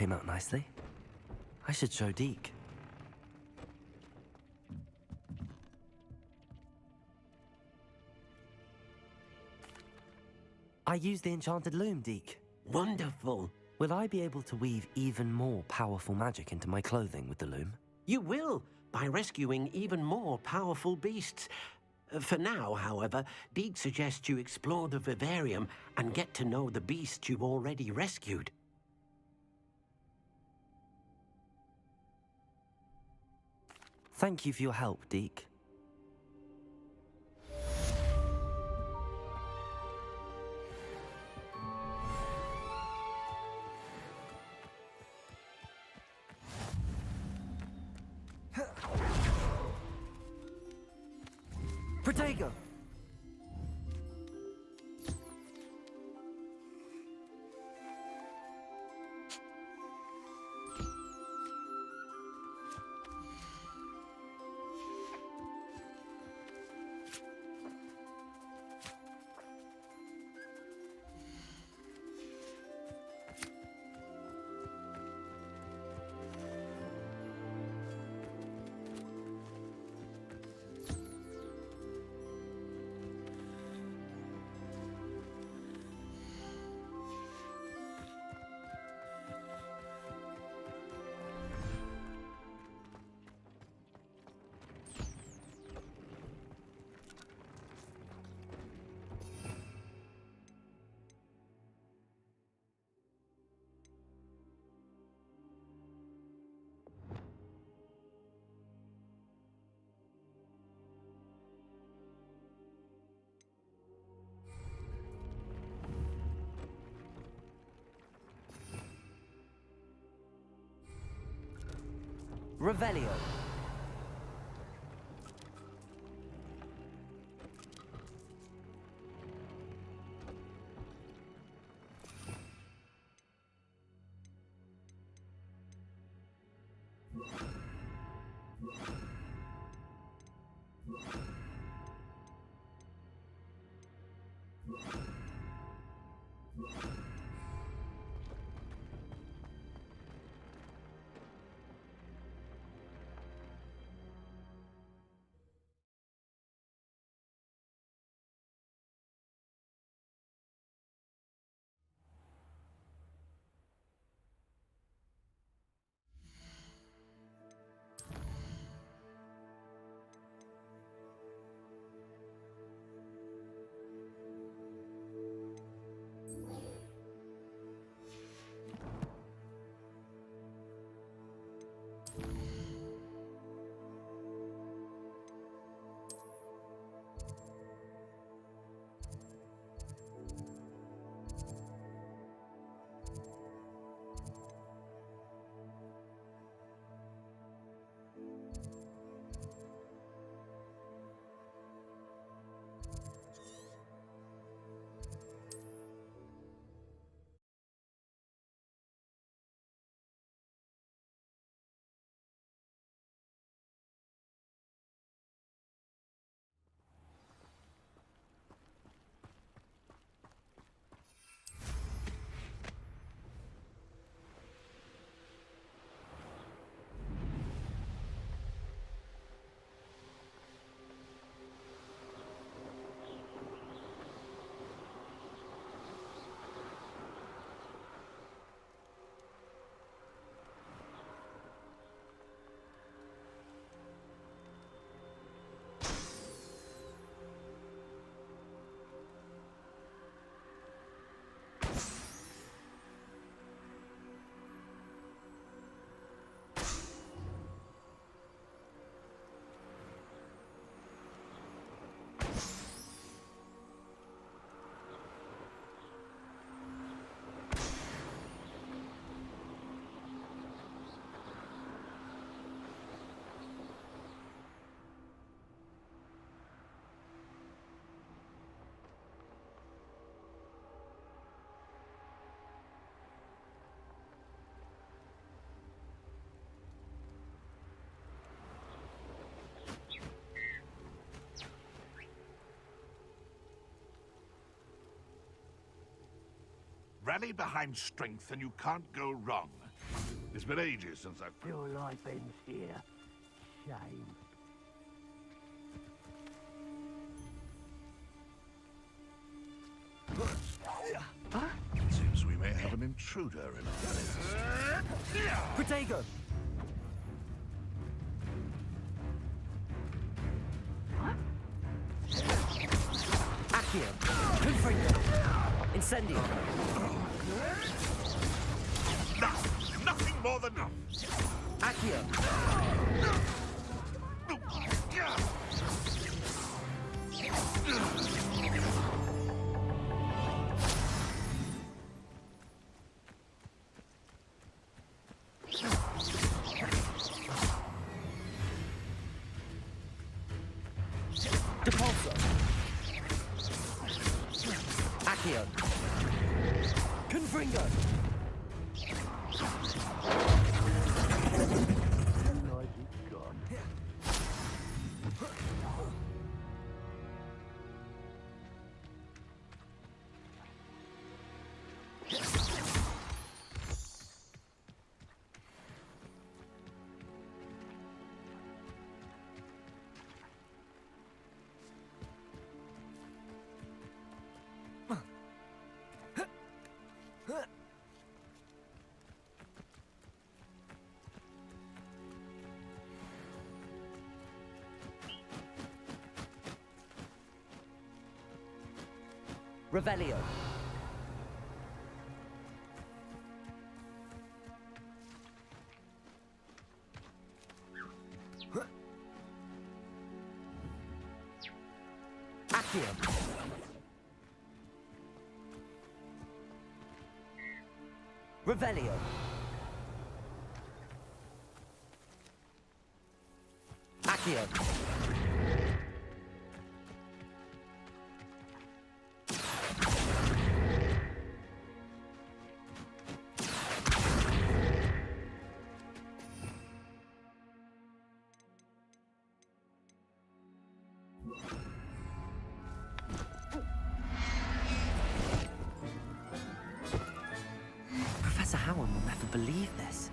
came out nicely. I should show Deke. I used the enchanted loom, Deke. Wonderful. Will I be able to weave even more powerful magic into my clothing with the loom? You will, by rescuing even more powerful beasts. For now, however, Deke suggests you explore the vivarium and get to know the beasts you've already rescued. Thank you for your help, Deke. Protego! Revelio. Rally behind strength and you can't go wrong. It's been ages since I've... Your life ends here. Shame. Seems we may have an intruder in our midst. Protego! Accio! Confringo! Incendio! No, nothing more than no. Accio! Depulso! Accio! Confringo! Revelio. Accio. Revelio. Accio. Professor Howard will never believe this.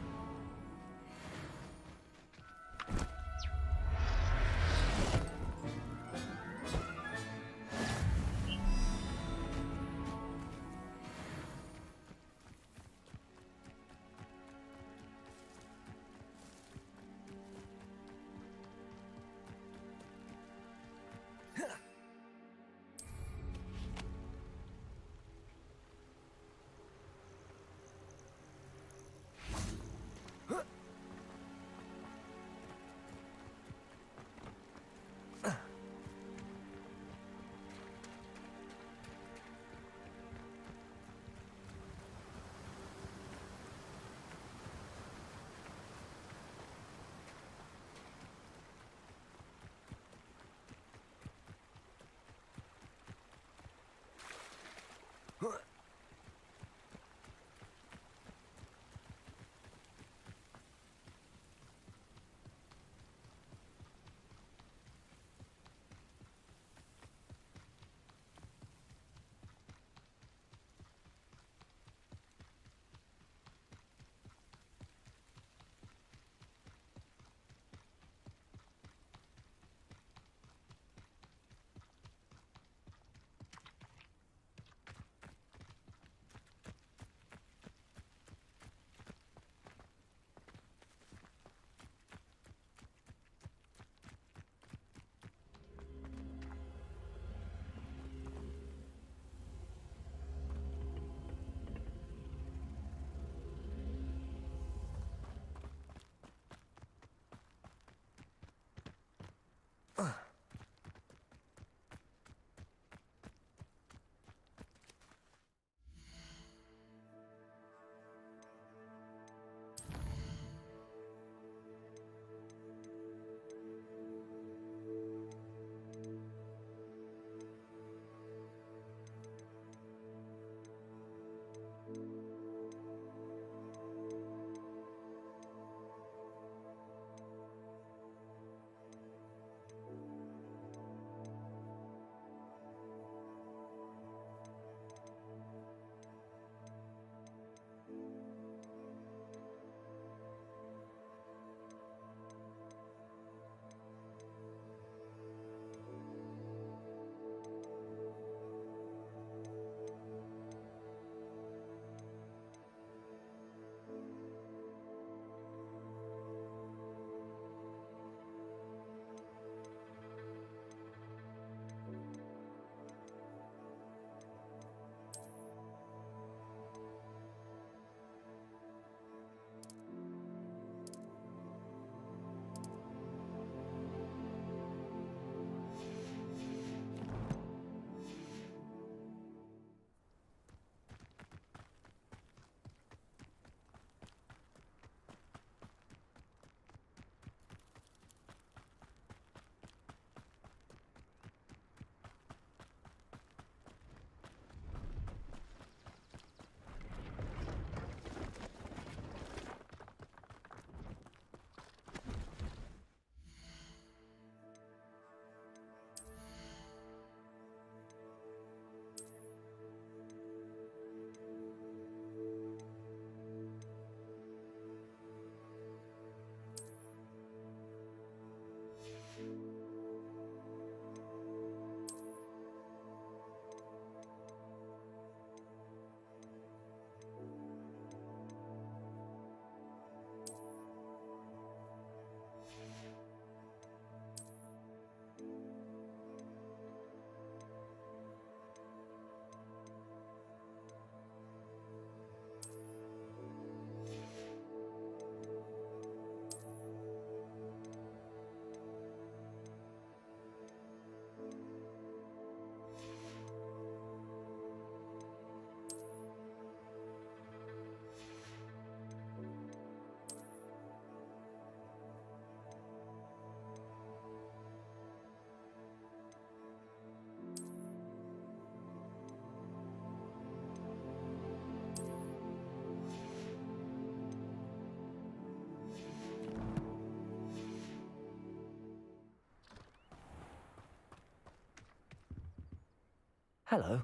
Hello.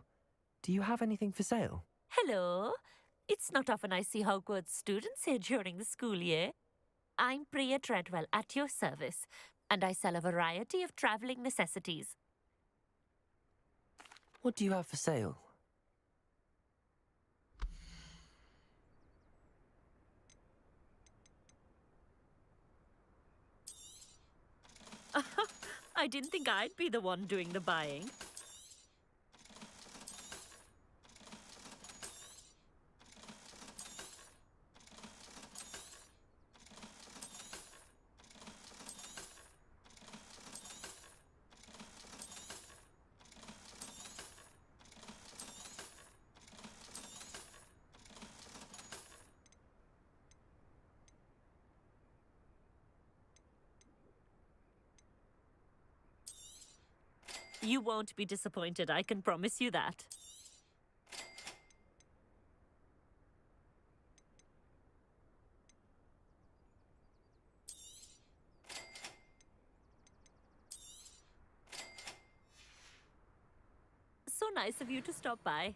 Do you have anything for sale? Hello. It's not often I see Hogwarts students here during the school year. I'm Priya Treadwell at your service, and I sell a variety of travelling necessities. What do you have for sale? I didn't think I'd be the one doing the buying. You won't be disappointed, I can promise you that. So nice of you to stop by.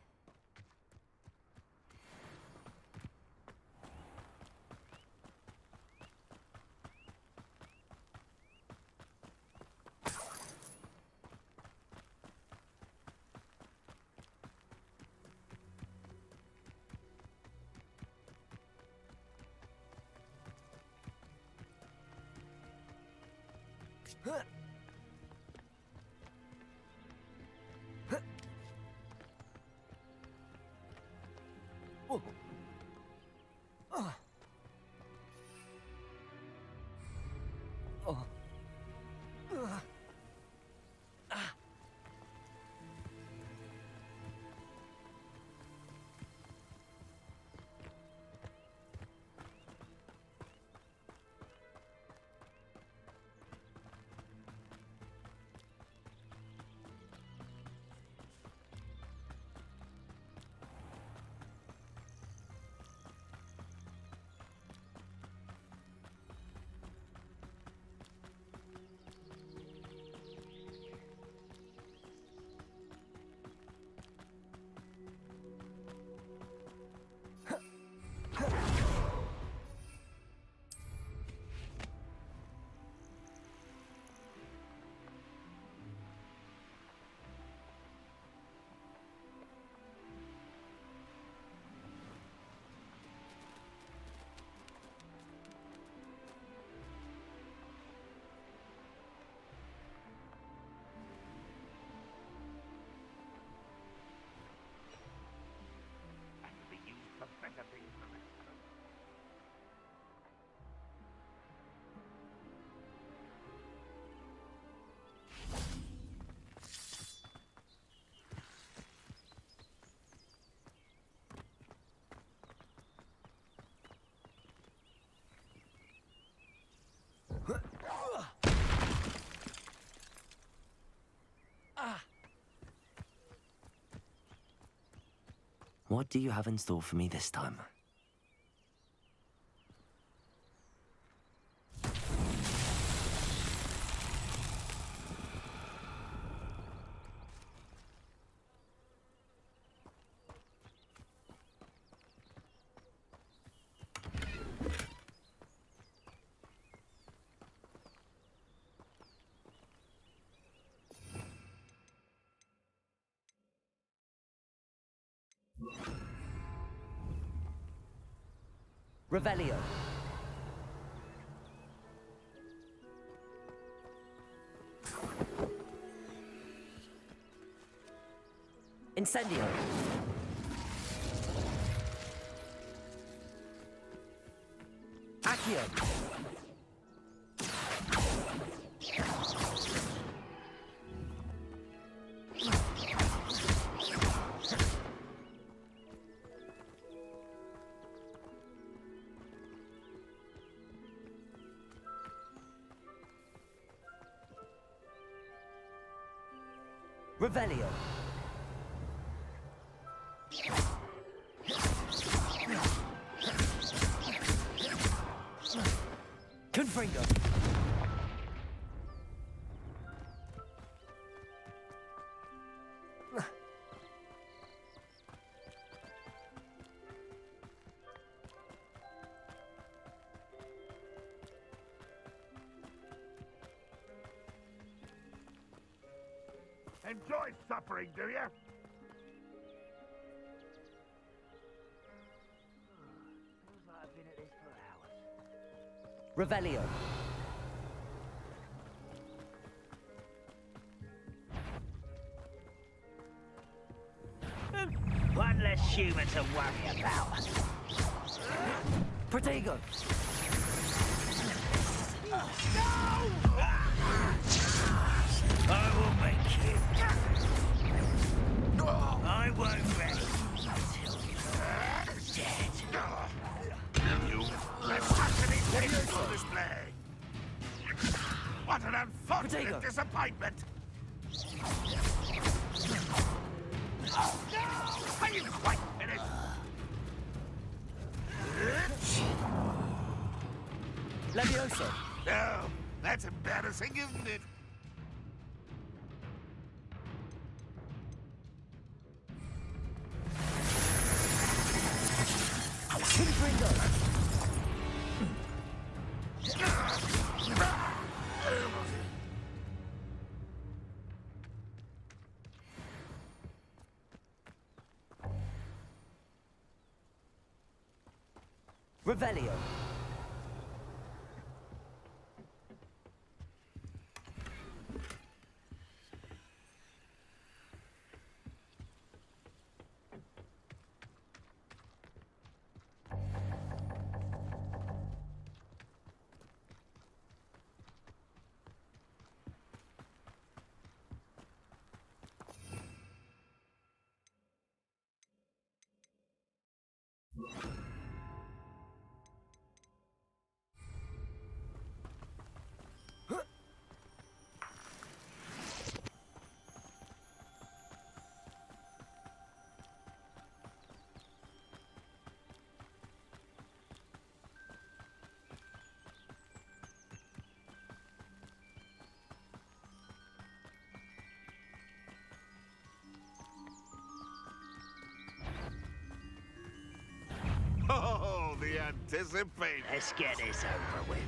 What do you have in store for me this time? Revelio. Incendio. Accio. Revelio. Confringo. Enjoy suffering, do you? Feels like I've been at this for hours. Revelio. One less human to worry about. Protego. I will make you. I won't rest until you're dead. You fascinating physical display. What an unfortunate Potato. disappointment. Are you quite finished? Levioso. No, that's embarrassing, isn't it? Confringo. Revelio. Oh, the anticipation. Let's get this over with.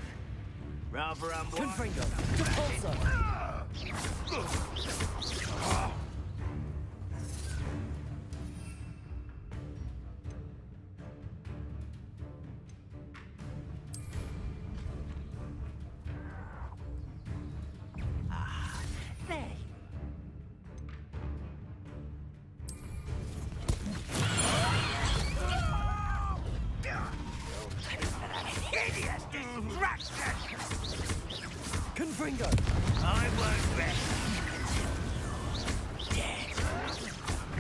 Rather unwind. Confringo. Repulsor. There. Hideous distraction! Confringo. I won't rest until you're dead.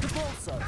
Repulsor.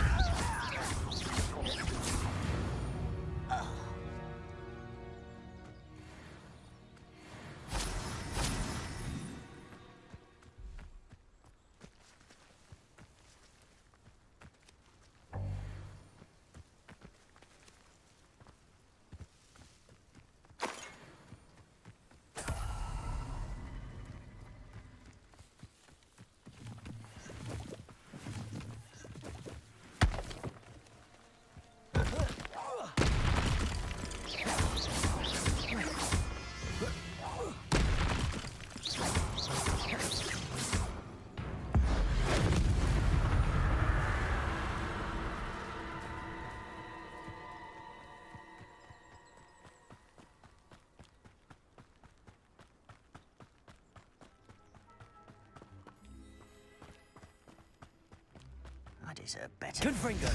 I deserve better. Confringo.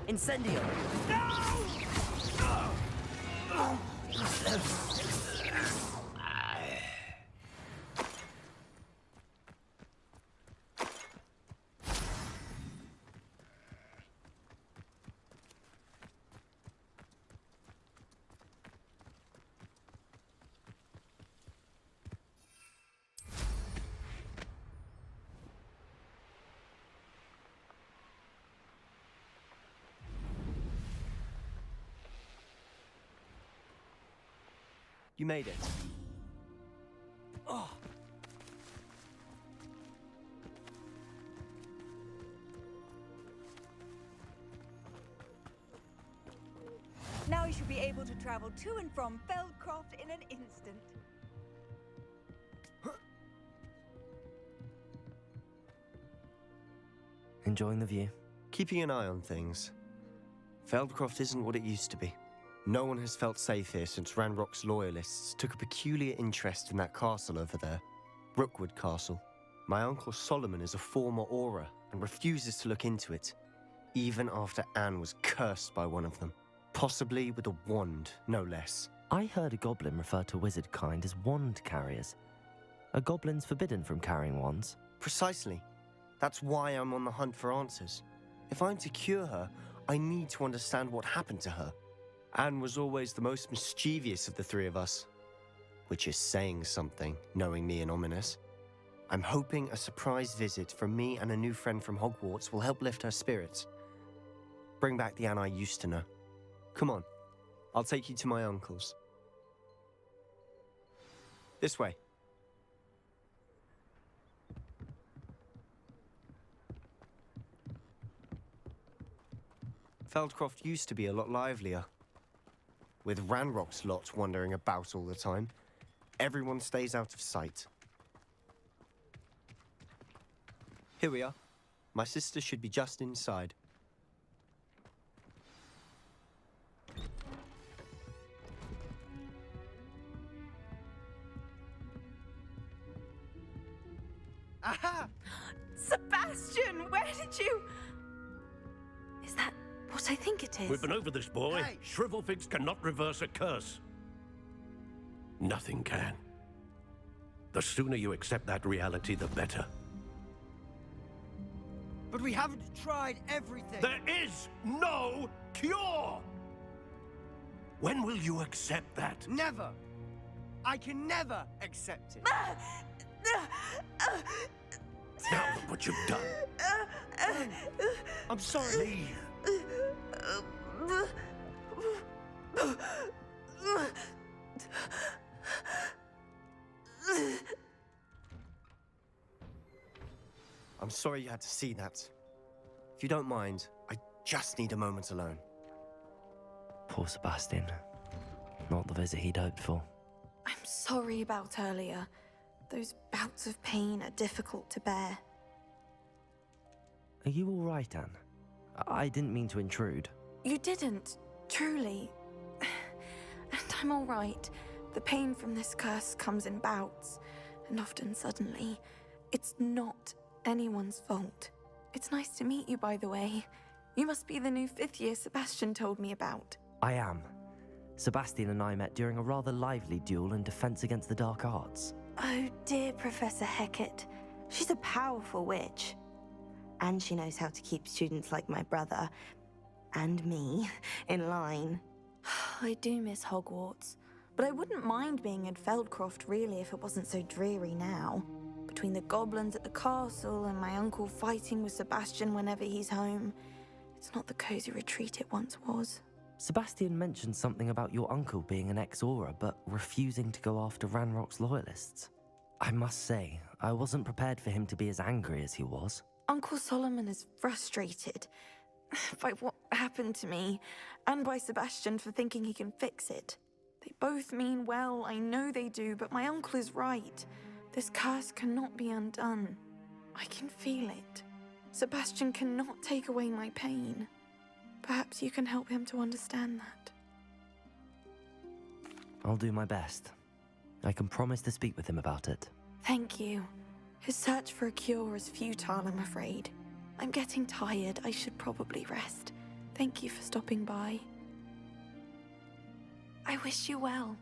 Incendio. You made it. Oh. Now you should be able to travel to and from Feldcroft in an instant. Enjoying the view? Keeping an eye on things. Feldcroft isn't what it used to be. No one has felt safe here since Ranrock's loyalists took a peculiar interest in that castle over there. Rookwood Castle. My uncle Solomon is a former Auror and refuses to look into it, even after Anne was cursed by one of them. Possibly with a wand, no less. I heard a goblin refer to wizard kind as wand carriers. Are goblins forbidden from carrying wands? Precisely. That's why I'm on the hunt for answers. If I'm to cure her, I need to understand what happened to her. Anne was always the most mischievous of the three of us. Which is saying something, knowing me and Ominous. I'm hoping a surprise visit from me and a new friend from Hogwarts will help lift her spirits. Bring back the Anne I used to know. Come on, I'll take you to my uncle's. This way. Feldcroft used to be a lot livelier. With Ranrock's lot wandering about all the time, everyone stays out of sight. Here we are. My sister should be just inside. Aha! Sebastian, where did you... Is that what I think it is? We've been over this, boy. Hey. Shrivelfigs cannot reverse a curse. Nothing can. The sooner you accept that reality, the better. But we haven't tried everything. There is no cure! When will you accept that? Never. I can never accept it. Now look what you've done. I'm sorry. Leave. I'm sorry you had to see that. If you don't mind, I just need a moment alone. Poor Sebastian. Not the visit he'd hoped for. I'm sorry about earlier. Those bouts of pain are difficult to bear. Are you all right, Anne? I didn't mean to intrude. You didn't, truly. And I'm all right. The pain from this curse comes in bouts, and often suddenly. It's not anyone's fault. It's nice to meet you, by the way. You must be the new fifth year Sebastian told me about. I am. Sebastian and I met during a rather lively duel in defense against the dark arts. Oh, dear Professor Hecat. She's a powerful witch. And she knows how to keep students like my brother, and me, in line. I do miss Hogwarts, but I wouldn't mind being in Feldcroft, really, if it wasn't so dreary now. Between the goblins at the castle and my uncle fighting with Sebastian whenever he's home, it's not the cozy retreat it once was. Sebastian mentioned something about your uncle being an ex-Auror, but refusing to go after Ranrock's loyalists. I must say, I wasn't prepared for him to be as angry as he was. Uncle Solomon is frustrated by what happened to me, and by Sebastian for thinking he can fix it. They both mean well, I know they do, but my uncle is right. This curse cannot be undone. I can feel it. Sebastian cannot take away my pain. Perhaps you can help him to understand that. I'll do my best. I can promise to speak with him about it. Thank you. His search for a cure is futile, I'm afraid. I'm getting tired. I should probably rest. Thank you for stopping by. I wish you well.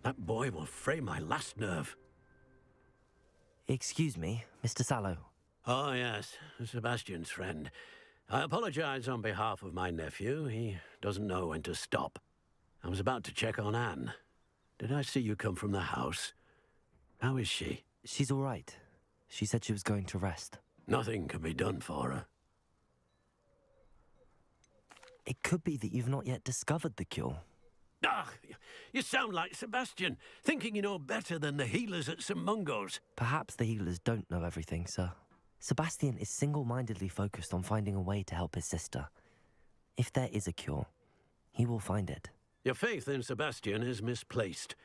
That boy will fray my last nerve. Excuse me, Mr. Sallow. Oh, yes, Sebastian's friend. I apologize on behalf of my nephew. He doesn't know when to stop. I was about to check on Anne. Did I see you come from the house? How is she? She's all right. She said she was going to rest. Nothing can be done for her. It could be that you've not yet discovered the cure. Ah, you sound like Sebastian, thinking you know better than the healers at St. Mungo's. Perhaps the healers don't know everything, sir. Sebastian is single-mindedly focused on finding a way to help his sister. If there is a cure, he will find it. Your faith in Sebastian is misplaced.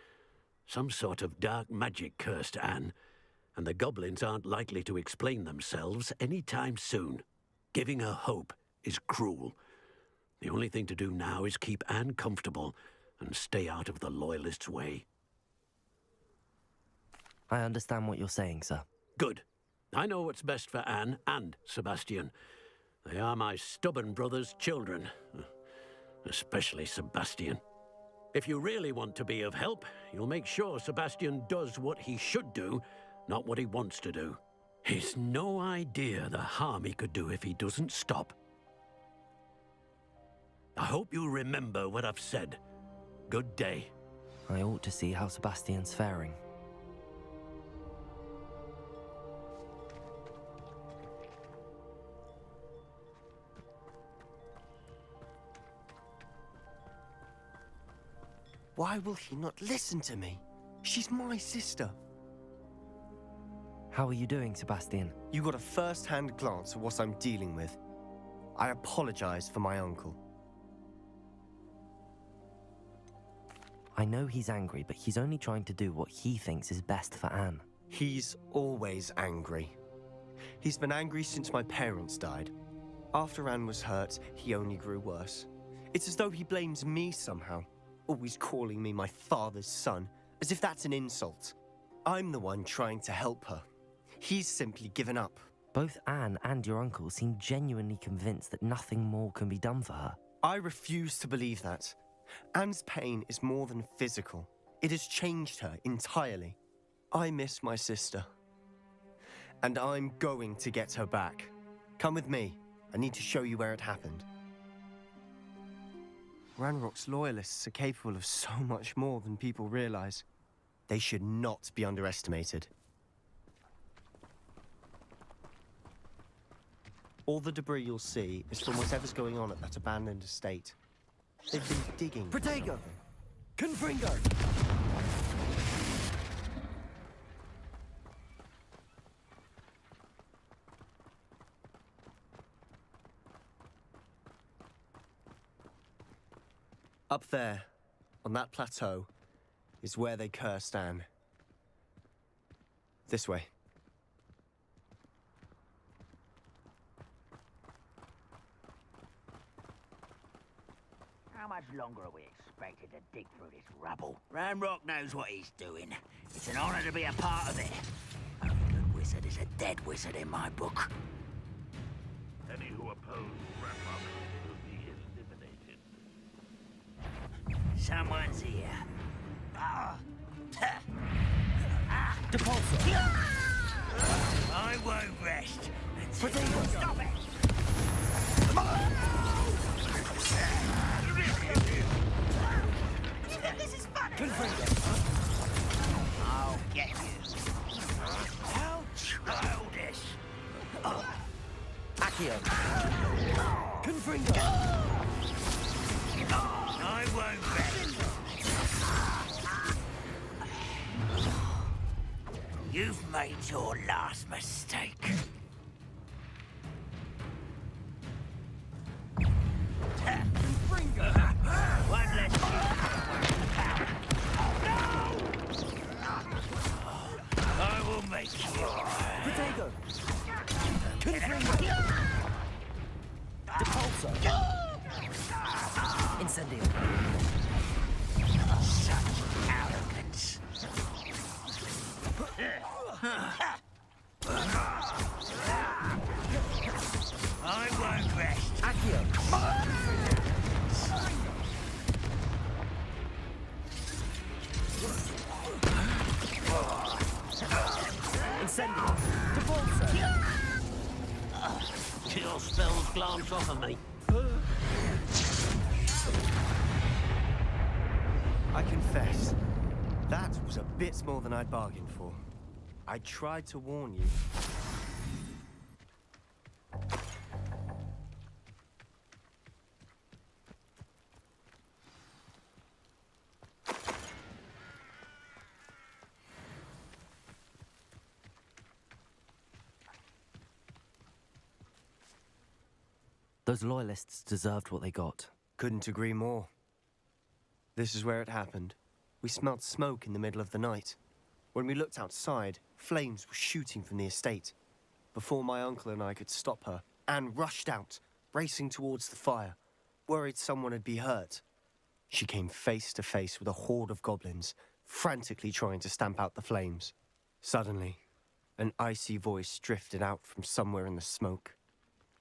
Some sort of dark magic cursed Anne, and the goblins aren't likely to explain themselves any time soon. Giving her hope is cruel. The only thing to do now is keep Anne comfortable and stay out of the Loyalists' way. I understand what you're saying, sir. Good. I know what's best for Anne and Sebastian. They are my stubborn brother's children. Especially Sebastian. If you really want to be of help, you'll make sure Sebastian does what he should do, not what he wants to do. He's no idea the harm he could do if he doesn't stop. I hope you remember what I've said. Good day. I ought to see how Sebastian's faring. Why will he not listen to me? She's my sister. How are you doing, Sebastian? You got a first-hand glance at what I'm dealing with. I apologize for my uncle. I know he's angry, but he's only trying to do what he thinks is best for Anne. He's always angry. He's been angry since my parents died. After Anne was hurt, he only grew worse. It's as though he blames me somehow, always calling me my father's son, as if that's an insult. I'm the one trying to help her. He's simply given up. Both Anne and your uncle seem genuinely convinced that nothing more can be done for her. I refuse to believe that. Anne's pain is more than physical. It has changed her entirely. I miss my sister. And I'm going to get her back. Come with me. I need to show you where it happened. Ranrock's Loyalists are capable of so much more than people realize. They should not be underestimated. All the debris you'll see is from whatever's going on at that abandoned estate. They've been digging. Protego! Confringo! Up there, on that plateau, is where they cursed Anne. This way. How much longer are we expected to dig through this rubble? Ranrock knows what he's doing. It's an honor to be a part of it. A good wizard is a dead wizard in my book. Any who oppose Ranrock will be eliminated. Someone's here. Depulso! I won't rest until Protego! you stop it! This is funny! Confringo! I'll get you. How childish! Accio! Confringo! I won't rest. You've made your last mistake. Confringo! One less. I will make you. Protego! Confringo! Depulso! Incendio. Such arrogance. I won't rest. Accio! Incendio! Depulso! Your spells glance off of me. I confess, that was a bit more than I'd bargained for. I tried to warn you. Those loyalists deserved what they got. Couldn't agree more. This is where it happened. We smelled smoke in the middle of the night. When we looked outside, flames were shooting from the estate. Before my uncle and I could stop her, Anne rushed out, racing towards the fire, worried someone had been hurt. She came face to face with a horde of goblins, frantically trying to stamp out the flames. Suddenly, an icy voice drifted out from somewhere in the smoke.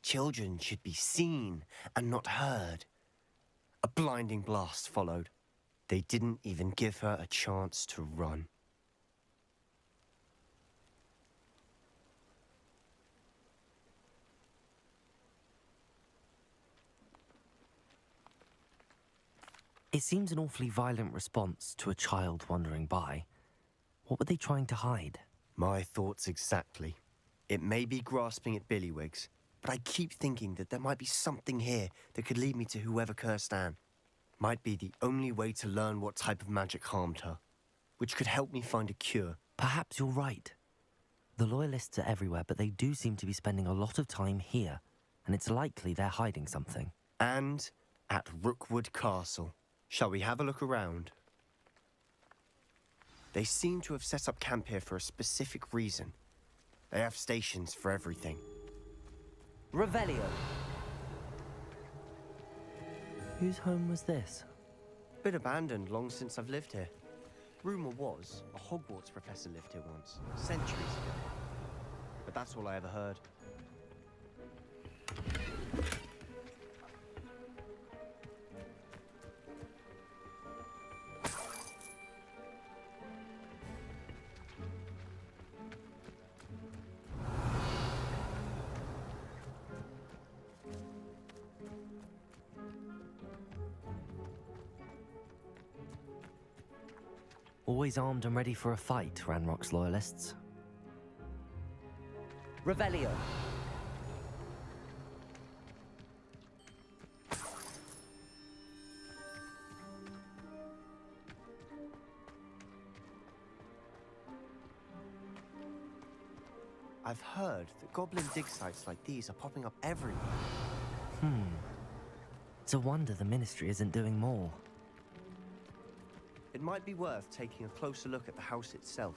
Children should be seen and not heard. A blinding blast followed. They didn't even give her a chance to run. It seems an awfully violent response to a child wandering by. What were they trying to hide? My thoughts exactly. It may be grasping at Billywigs, but I keep thinking that there might be something here that could lead me to whoever cursed Anne. Might be the only way to learn what type of magic harmed her, which could help me find a cure. Perhaps you're right. The Loyalists are everywhere, but they do seem to be spending a lot of time here, and it's likely they're hiding something. And at Rookwood Castle. Shall we have a look around? They seem to have set up camp here for a specific reason. They have stations for everything. Revelio. Whose home was this? Been abandoned long since I've lived here. Rumour was a Hogwarts professor lived here once, centuries ago. But that's all I ever heard. Always armed and ready for a fight, Ranrock's Loyalists. Revelio. I've heard that goblin dig sites like these are popping up everywhere. It's a wonder the Ministry isn't doing more. It might be worth taking a closer look at the house itself.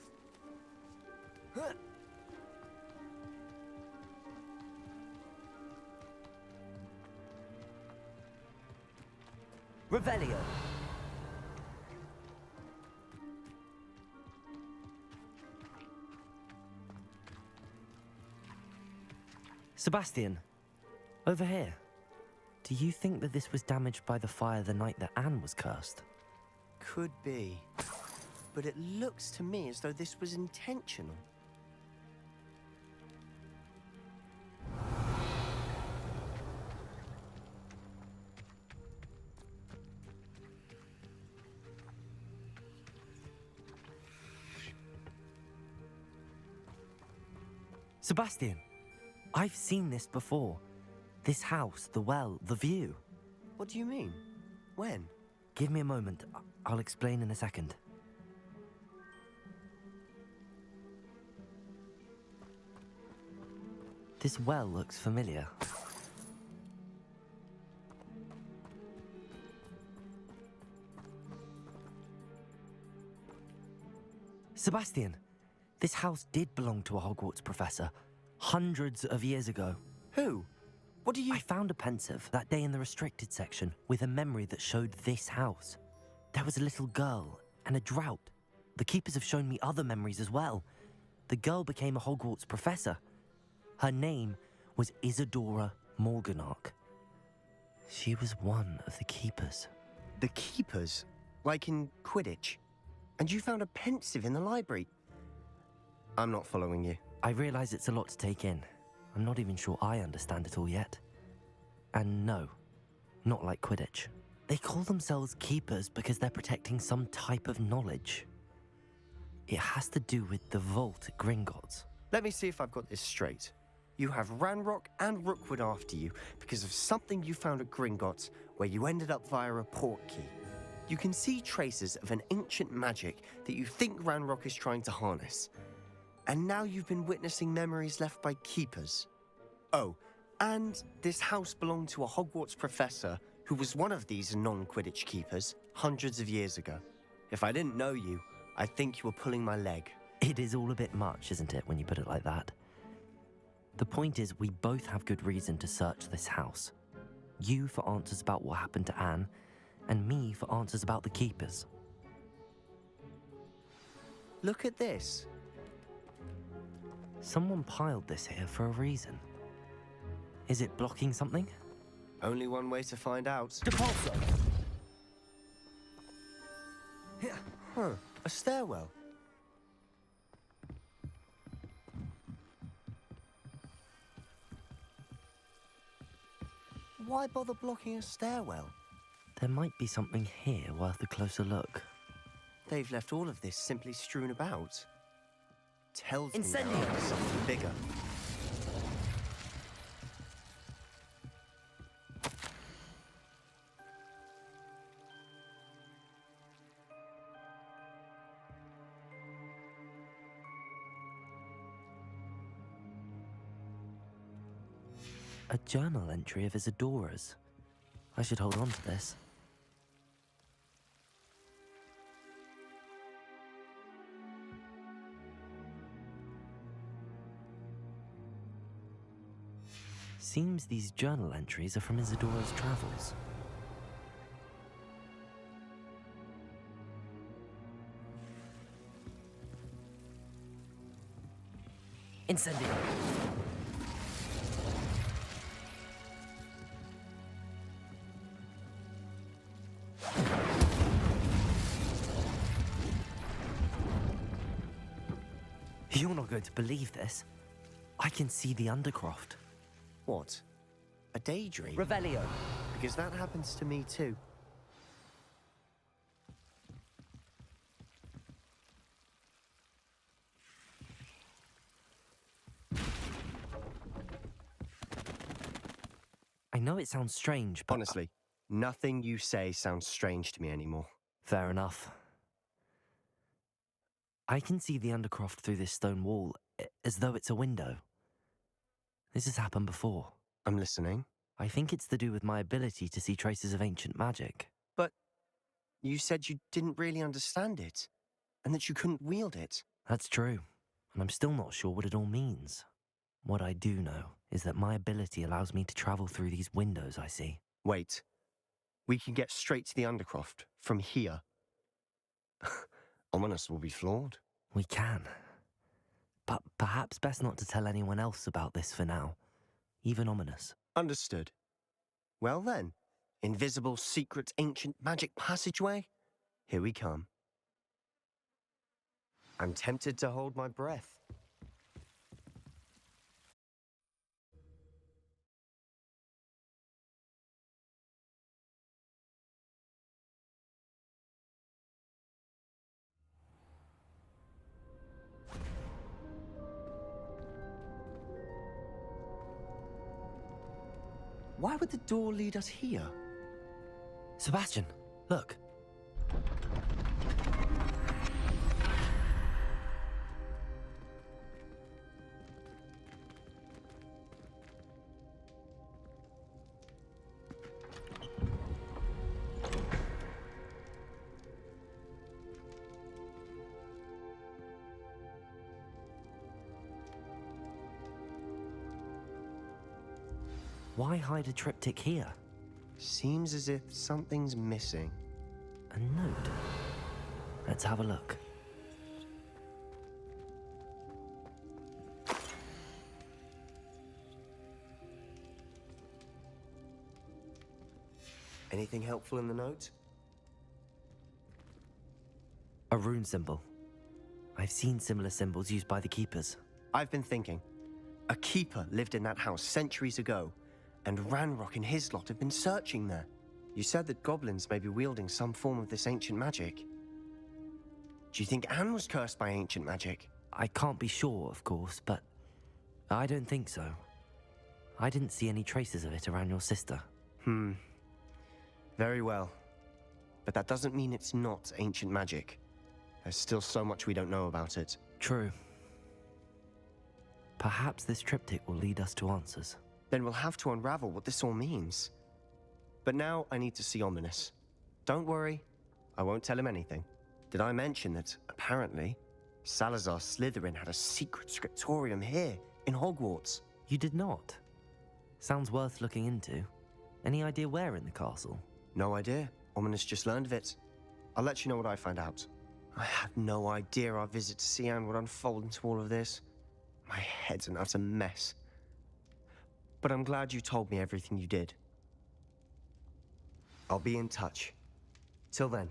Revelio. Sebastian, over here. Do you think that this was damaged by the fire the night that Anne was cursed? Could be. But it looks to me as though this was intentional. Sebastian, I've seen this before. This house, the well, the view. What do you mean? When? Give me a moment. I'll explain in a second. This well looks familiar. Sebastian, this house did belong to a Hogwarts professor, hundreds of years ago. Who? What do you... I found a pensive that day in the restricted section with a memory that showed this house. There was a little girl and a drought. The keepers have shown me other memories as well. The girl became a Hogwarts professor. Her name was Isadora Morganach. She was one of the keepers. The keepers? Like in Quidditch? And you found a pensive in the library? I'm not following you. I realize it's a lot to take in. I'm not even sure I understand it all yet. And no, not like Quidditch. They call themselves keepers because they're protecting some type of knowledge. It has to do with the vault at Gringotts. Let me see if I've got this straight. You have Ranrock and Rookwood after you because of something you found at Gringotts where you ended up via a portkey. You can see traces of an ancient magic that you think Ranrock is trying to harness. And now you've been witnessing memories left by keepers. Oh, And this house belonged to a Hogwarts professor who was one of these non-Quidditch keepers hundreds of years ago. If I didn't know you, I'd think you were pulling my leg. It is all a bit much, isn't it, when you put it like that? The point is, we both have good reason to search this house. You for answers about what happened to Anne, and me for answers about the keepers. Look at this. Someone piled this here for a reason. Is it blocking something? Only one way to find out. Depulso! Huh, a stairwell. Why bother blocking a stairwell? There might be something here worth a closer look. They've left all of this simply strewn about. Tells me Incendio! there's something bigger. A journal entry of Isadora's. I should hold on to this. Seems these journal entries are from Isadora's travels. Incendio! You're not going to believe this. I can see the Undercroft. What? A daydream? Revelio. Because that happens to me too. I know it sounds strange, but... Honestly, nothing you say sounds strange to me anymore. Fair enough. I can see the Undercroft through this stone wall, as though it's a window. This has happened before. I'm listening. I think it's to do with my ability to see traces of ancient magic. But you said you didn't really understand it, and that you couldn't wield it. That's true, and I'm still not sure what it all means. What I do know is that my ability allows me to travel through these windows I see. Wait. We can get straight to the Undercroft from here. Ominous will be flawed. We can. But perhaps best not to tell anyone else about this for now. Even Ominous. Understood. Well then, invisible, secret, ancient magic passageway? Here we come. I'm tempted to hold my breath. Why would the door lead us here? Sebastian, look. Why hide a triptych here? Seems as if something's missing. A note? Let's have a look. Anything helpful in the note? A rune symbol. I've seen similar symbols used by the keepers. I've been thinking. A keeper lived in that house centuries ago, and Ranrock and his lot have been searching there. You said that goblins may be wielding some form of this ancient magic. Do you think Anne was cursed by ancient magic? I can't be sure, of course, but I don't think so. I didn't see any traces of it around your sister. Very well. But that doesn't mean it's not ancient magic. There's still so much we don't know about it. True. Perhaps this triptych will lead us to answers. Then we'll have to unravel what this all means. But now I need to see Ominous. Don't worry, I won't tell him anything. Did I mention that, apparently, Salazar Slytherin had a secret scriptorium here, in Hogwarts? You did not? Sounds worth looking into. Any idea where in the castle? No idea. Ominous just learned of it. I'll let you know what I find out. I had no idea our visit to Cian would unfold into all of this. My head's an utter mess. But I'm glad you told me everything you did. I'll be in touch. Till then.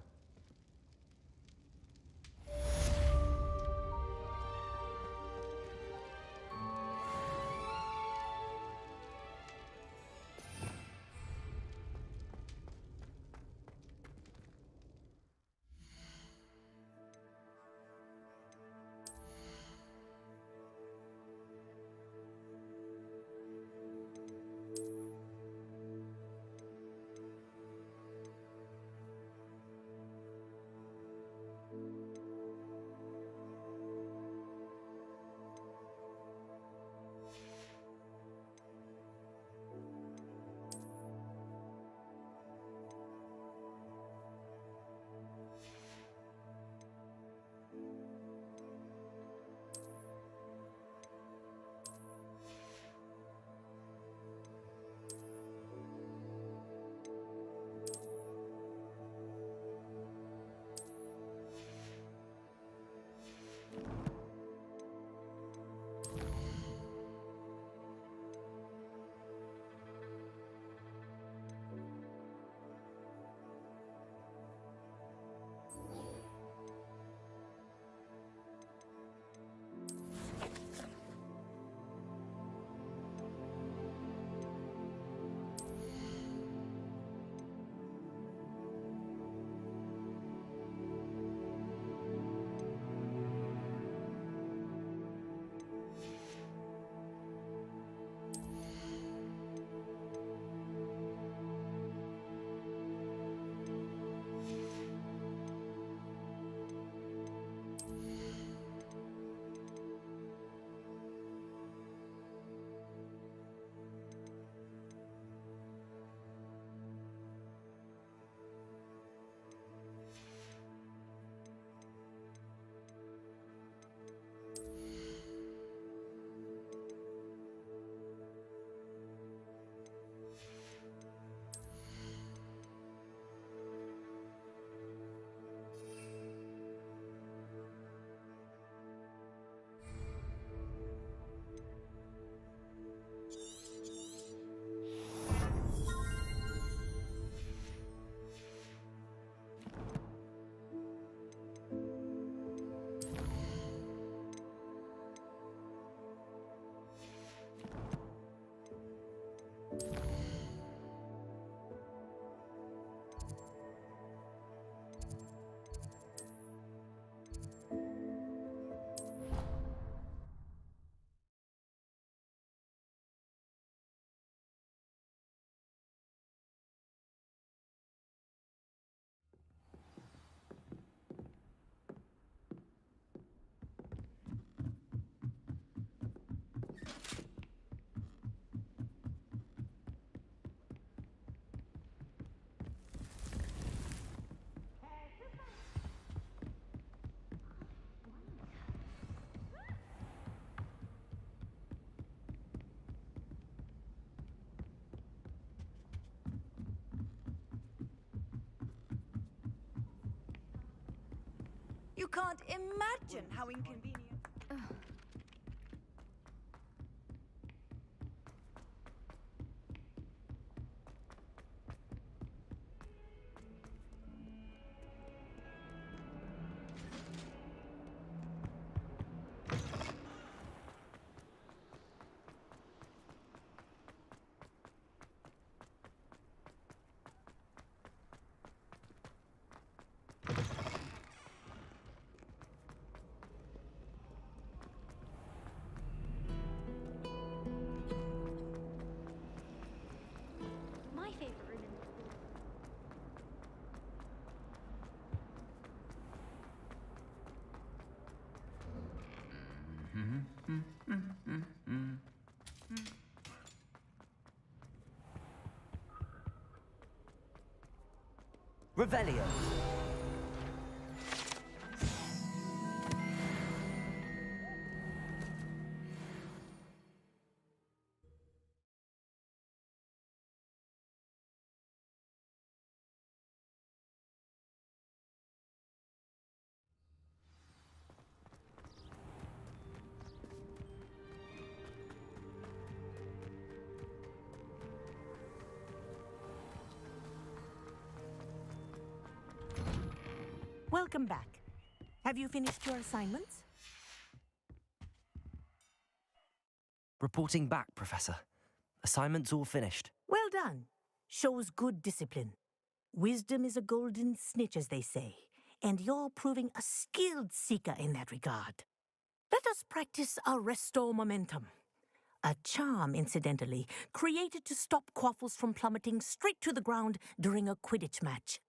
You can't imagine how inconvenient. My favorite room in Revelio. Welcome back. Have you finished your assignments? Reporting back, Professor. Assignments all finished. Well done. Shows good discipline. Wisdom is a golden snitch, as they say, and you're proving a skilled seeker in that regard. Let us practice our Restore Momentum. A charm, incidentally, created to stop quaffles from plummeting straight to the ground during a Quidditch match.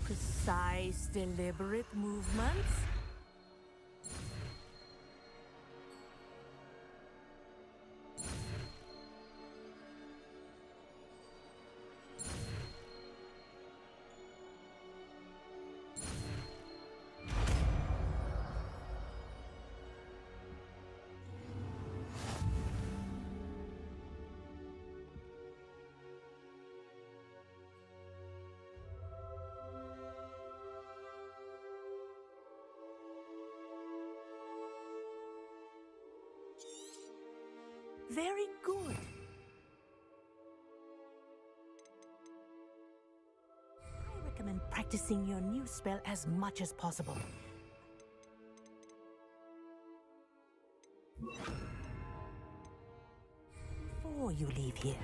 Precise, deliberate movements. Very good. I recommend practicing your new spell as much as possible. Before you leave here.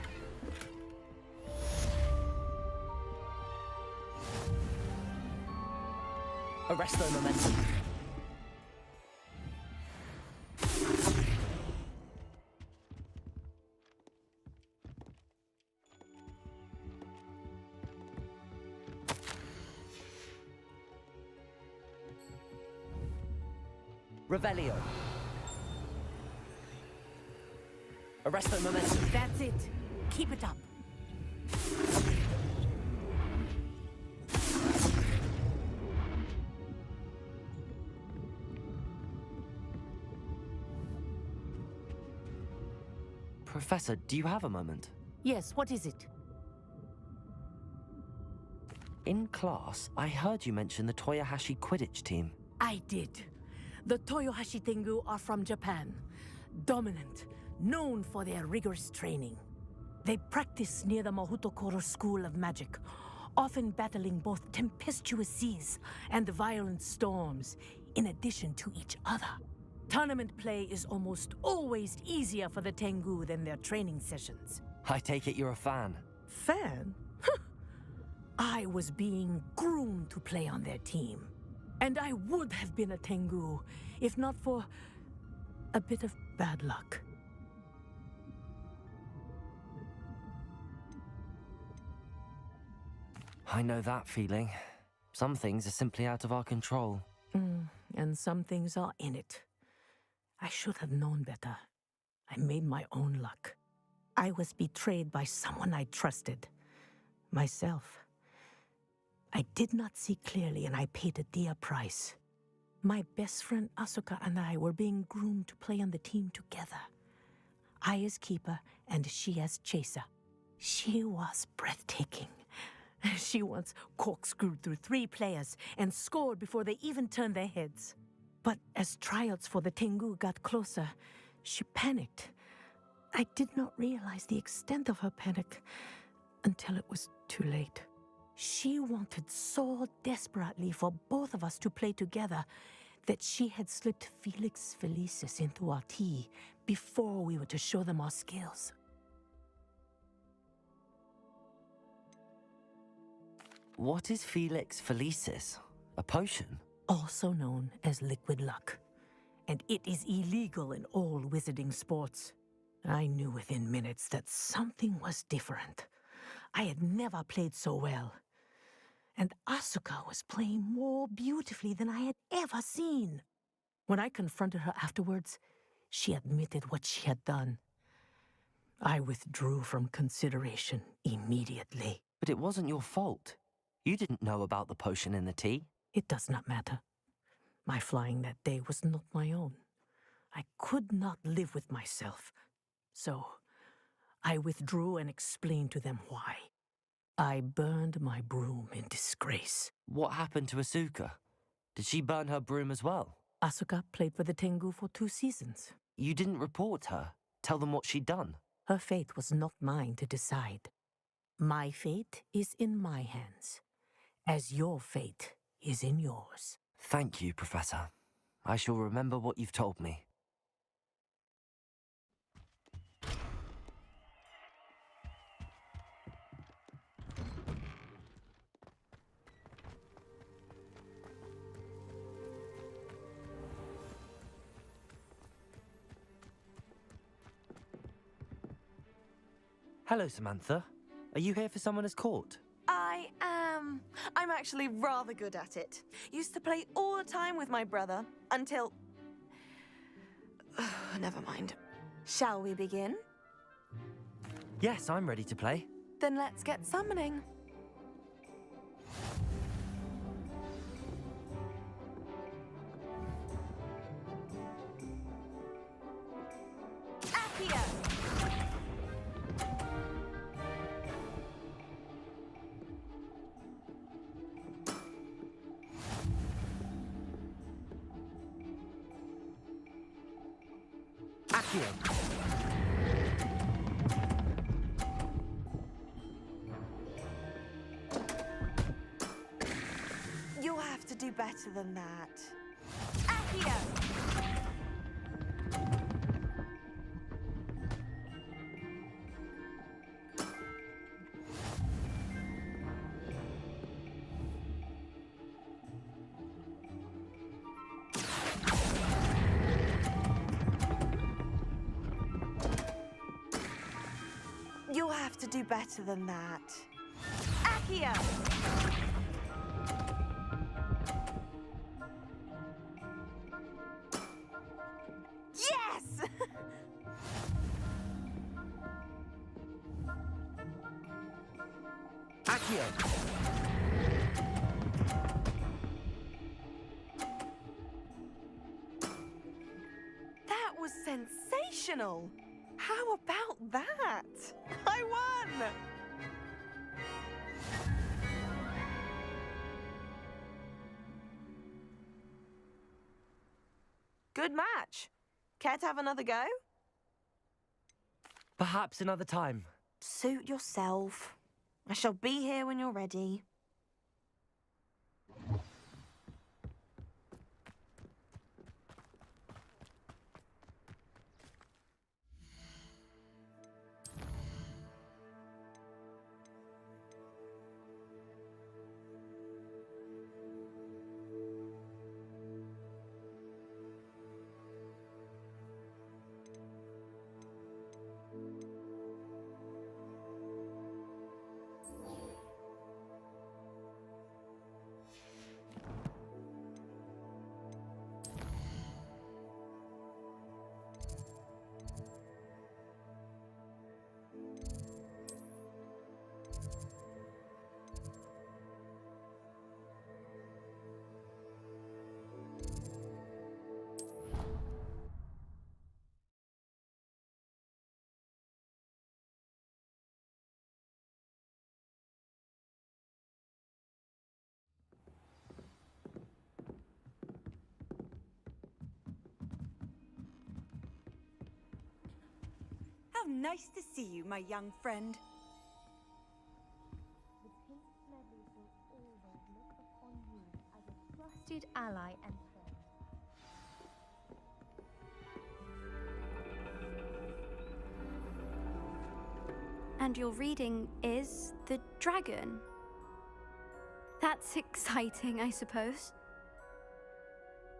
Arresto Momentum. Revelio. Arresto Momentum. That's it. Keep it up. Professor, do you have a moment? Yes, what is it? In class, I heard you mention the Toyohashi Quidditch team. I did. The Toyohashi Tengu are from Japan. Dominant, known for their rigorous training. They practice near the Mahutokoro School of Magic, often battling both tempestuous seas and violent storms, in addition to each other. Tournament play is almost always easier for the Tengu than their training sessions. I take it you're a fan. Fan? I was being groomed to play on their team. And I would have been a Tengu, if not for a bit of bad luck. I know that feeling. Some things are simply out of our control. And some things are in it. I should have known better. I made my own luck. I was betrayed by someone I trusted. Myself. I did not see clearly, and I paid a dear price. My best friend Asuka and I were being groomed to play on the team together. I as keeper, and she as chaser. She was breathtaking. She once corkscrewed through 3 players and scored before they even turned their heads. But as tryouts for the Tengu got closer, she panicked. I did not realize the extent of her panic until it was too late. She wanted so desperately for both of us to play together that she had slipped Felix Felicis into our tea before we were to show them our skills. What is Felix Felicis? A potion? Also known as liquid luck. And it is illegal in all wizarding sports. I knew within minutes that something was different. I had never played so well. And Asuka was playing more beautifully than I had ever seen. When I confronted her afterwards, she admitted what she had done. I withdrew from consideration immediately. But it wasn't your fault. You didn't know about the potion in the tea. It does not matter. My flying that day was not my own. I could not live with myself. So, I withdrew and explained to them why. I burned my broom in disgrace. What happened to Asuka? Did she burn her broom as well? Asuka played for the Tengu for 2 seasons. You didn't report her. Tell them what she'd done. Her fate was not mine to decide. My fate is in my hands, as your fate is in yours. Thank you, Professor. I shall remember what you've told me. Hello, Samantha. Are you here for Summoner's Court? I am. I'm actually rather good at it. Used to play all the time with my brother until... Never mind. Shall we begin? Yes, I'm ready to play. Then let's get summoning. Accio! Accio! You'll have to do better than that. Accio! You'll have to do better than that. Accio! Yes! Accio! That was sensational! How about that? I won! Good match. Care to have another go? Perhaps another time. Suit yourself. I shall be here when you're ready. How nice to see you, my young friend. The Pink Medleys will always look upon you as a trusted ally and friend. And your reading is The Dragon. That's exciting, I suppose.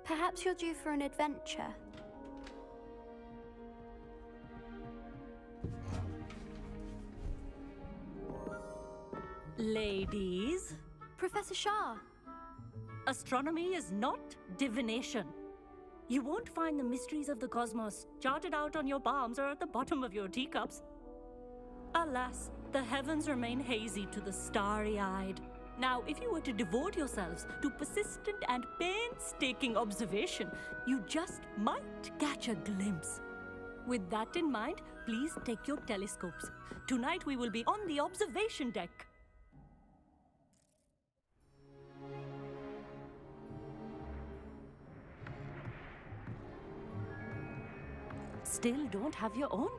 Perhaps you're due for an adventure. Ladies, Professor Shah. astronomy is not divination. You won't find the mysteries of the cosmos charted out on your palms or at the bottom of your teacups. Alas, the heavens remain hazy to the starry-eyed. Now, if you were to devote yourselves to persistent and painstaking observation, you just might catch a glimpse. With that in mind, please take your telescopes. Tonight we will be on the observation deck. Still don't have your own?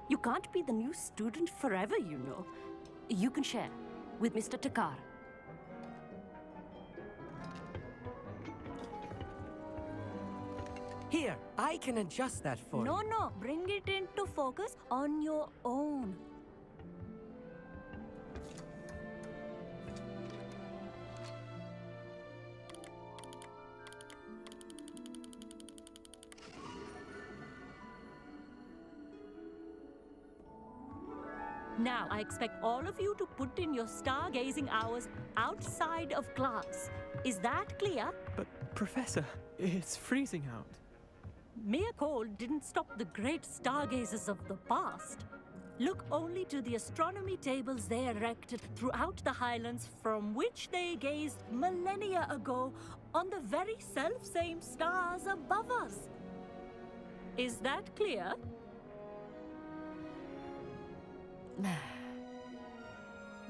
You can't be the new student forever, you know. You can share with Mr. Takar. Here, I can adjust that for you. No, bring it into focus on your own. Now, I expect all of you to put in your stargazing hours outside of class. Is that clear? But, Professor, it's freezing out. Mere cold didn't stop the great stargazers of the past. Look only to the astronomy tables they erected throughout the highlands from which they gazed millennia ago on the very self-same stars above us. Is that clear?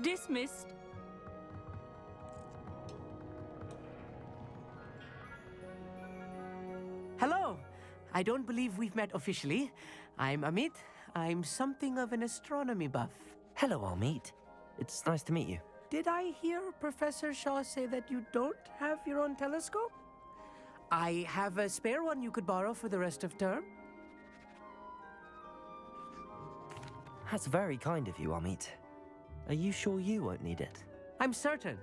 Dismissed. Hello. I don't believe we've met officially. I'm Amit. I'm something of an astronomy buff. Hello, Amit. It's nice to meet you. Did I hear Professor Shaw say that you don't have your own telescope? I have a spare one you could borrow for the rest of term. That's very kind of you, Amit. Are you sure you won't need it? I'm certain.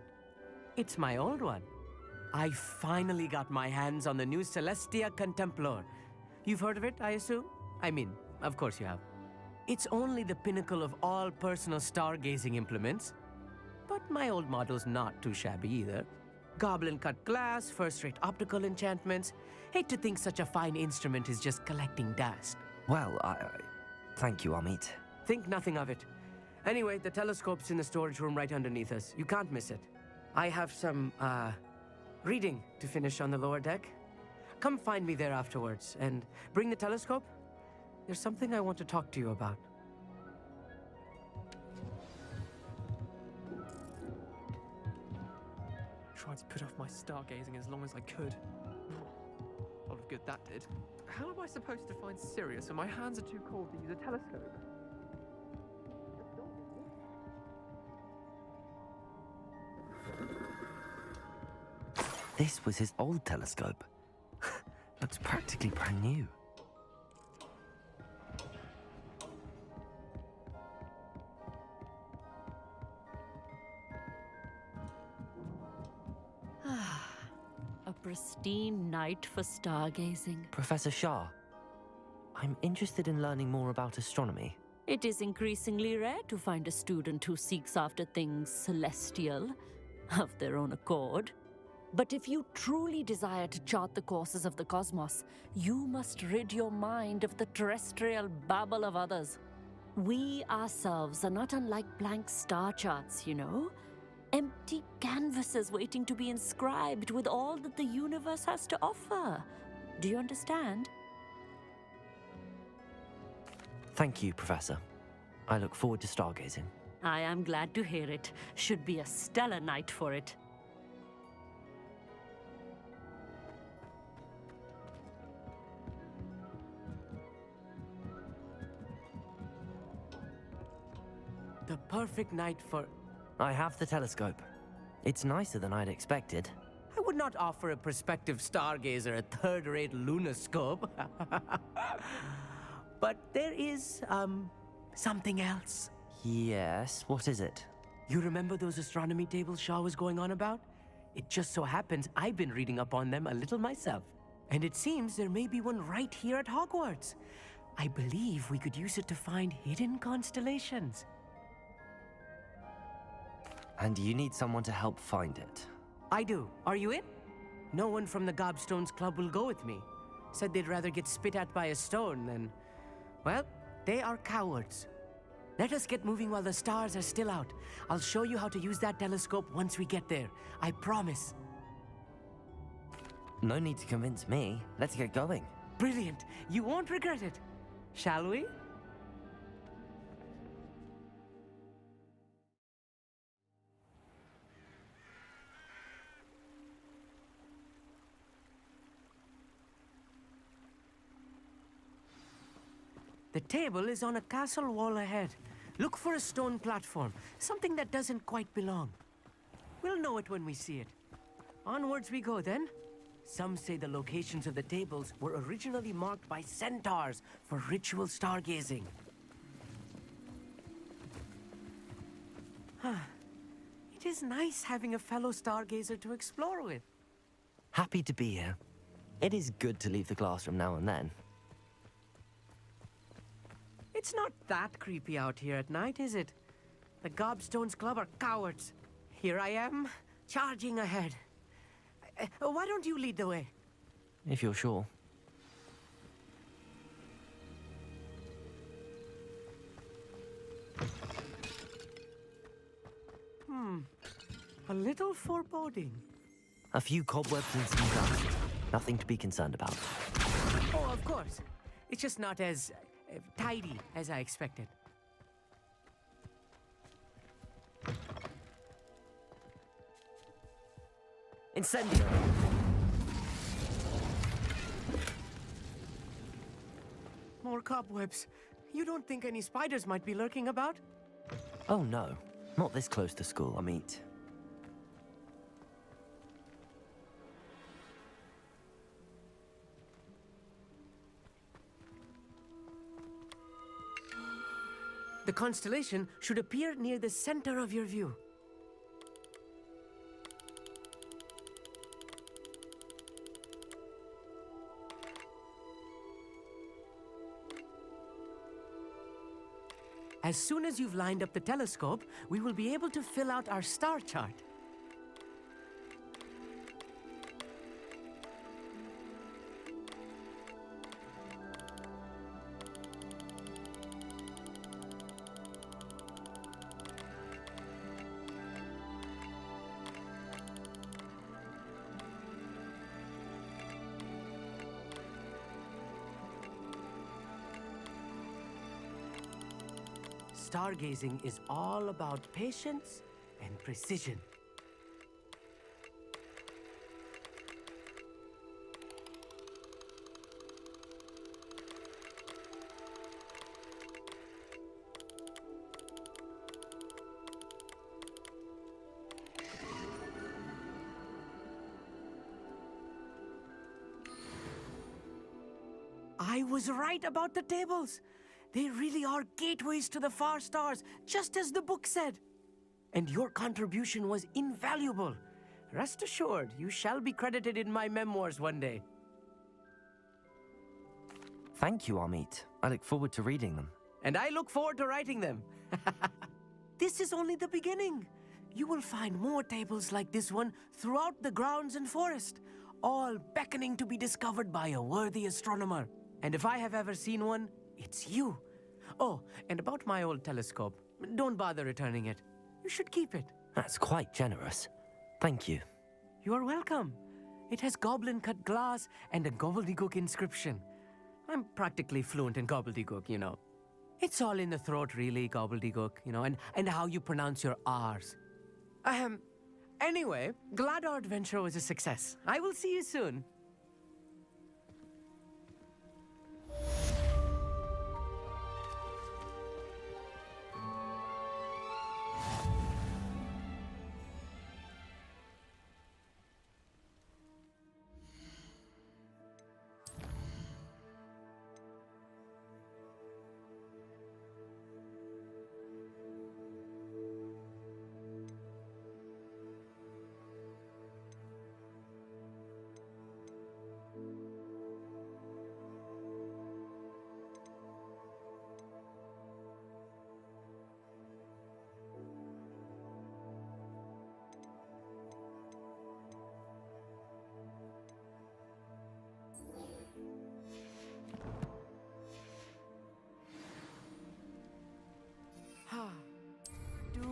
It's my old one. I finally got my hands on the new Celestia Contemplar. You've heard of it, I assume? I mean, of course you have. It's only the pinnacle of all personal stargazing implements. But my old model's not too shabby either. Goblin-cut glass, first-rate optical enchantments. Hate to think such a fine instrument is just collecting dust. Well, thank you, Amit. Think nothing of it. Anyway, the telescope's in the storage room right underneath us. You can't miss it. I have some, reading to finish on the lower deck. Come find me there afterwards, and bring the telescope. There's something I want to talk to you about. Tried to put off my stargazing as long as I could. A lot of good that did. How am I supposed to find Sirius when my hands are too cold to use a telescope? This was his old telescope. Looks practically brand new. A pristine night for stargazing. Professor Shah, I'm interested in learning more about astronomy. It is increasingly rare to find a student who seeks after things celestial, of their own accord. But if you truly desire to chart the courses of the cosmos, you must rid your mind of the terrestrial babble of others. We ourselves are not unlike blank star charts, you know? Empty canvases waiting to be inscribed with all that the universe has to offer. Do you understand? Thank you, Professor. I look forward to stargazing. I am glad to hear it. Should be a stellar night for it. The perfect night for... I have the telescope. It's nicer than I'd expected. I would not offer a prospective stargazer a third-rate lunoscope. But there is, something else. Yes, what is it? You remember those astronomy tables Shaw was going on about? It just so happens I've been reading up on them a little myself. And it seems there may be one right here at Hogwarts. I believe we could use it to find hidden constellations. And you need someone to help find it. I do. Are you in? No one from the Gobstones Club will go with me. Said they'd rather get spit at by a stone than... Well, they are cowards. Let us get moving while the stars are still out. I'll show you how to use that telescope once we get there. I promise. No need to convince me. Let's get going. Brilliant. You won't regret it. Shall we? The table is on a castle wall ahead. Look for a stone platform, something that doesn't quite belong. We'll know it when we see it. Onwards we go then. Some say the locations of the tables were originally marked by centaurs for ritual stargazing. It is nice having a fellow stargazer to explore with. Happy to be here. It is good to leave the classroom now and then. It's not that creepy out here at night, is it? The Gobstones Club are cowards. Here I am, charging ahead. Why don't you lead the way? If you're sure. A little foreboding. A few cobwebs and some dust. Nothing to be concerned about. Oh, of course. It's just not as tidy as I expected. Incendio! More cobwebs. You don't think any spiders might be lurking about? Oh no, not this close to school, I mean. The constellation should appear near the center of your view. As soon as you've lined up the telescope, we will be able to fill out our star chart. Stargazing is all about patience and precision. I was right about the tables. They really are gateways to the far stars, just as the book said. And your contribution was invaluable. Rest assured, you shall be credited in my memoirs one day. Thank you, Amit. I look forward to reading them. And I look forward to writing them. This is only the beginning. You will find more tables like this one throughout the grounds and forest, all beckoning to be discovered by a worthy astronomer. And if I have ever seen one, it's you. Oh, and about my old telescope, don't bother returning it. You should keep it. That's quite generous. Thank you. You are welcome. It has goblin-cut glass and a gobbledygook inscription. I'm practically fluent in gobbledygook, you know. It's all in the throat, really, gobbledygook, you know, and how you pronounce your R's. Anyway, glad our adventure was a success. I will see you soon.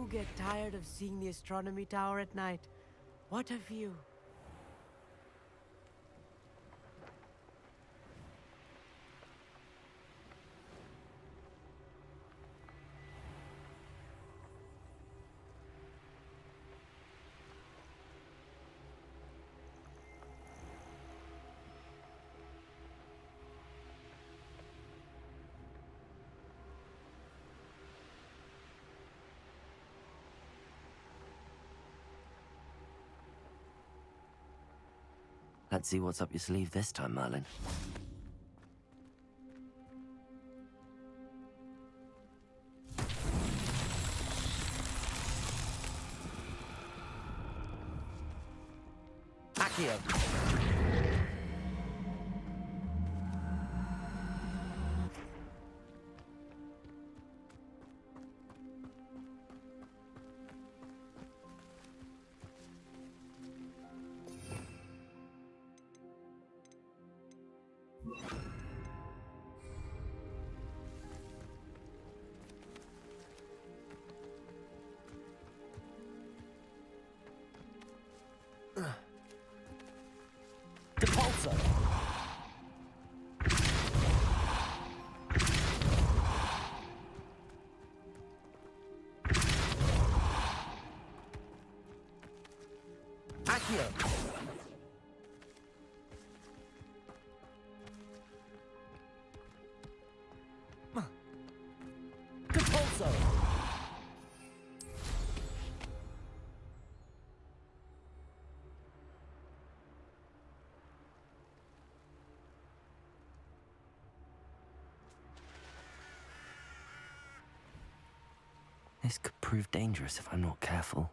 do get tired of seeing the astronomy tower at night. What a view. Let's see what's up your sleeve this time, Merlin. Accio! Depulso! Accio! Depulso! This could prove dangerous if I'm not careful.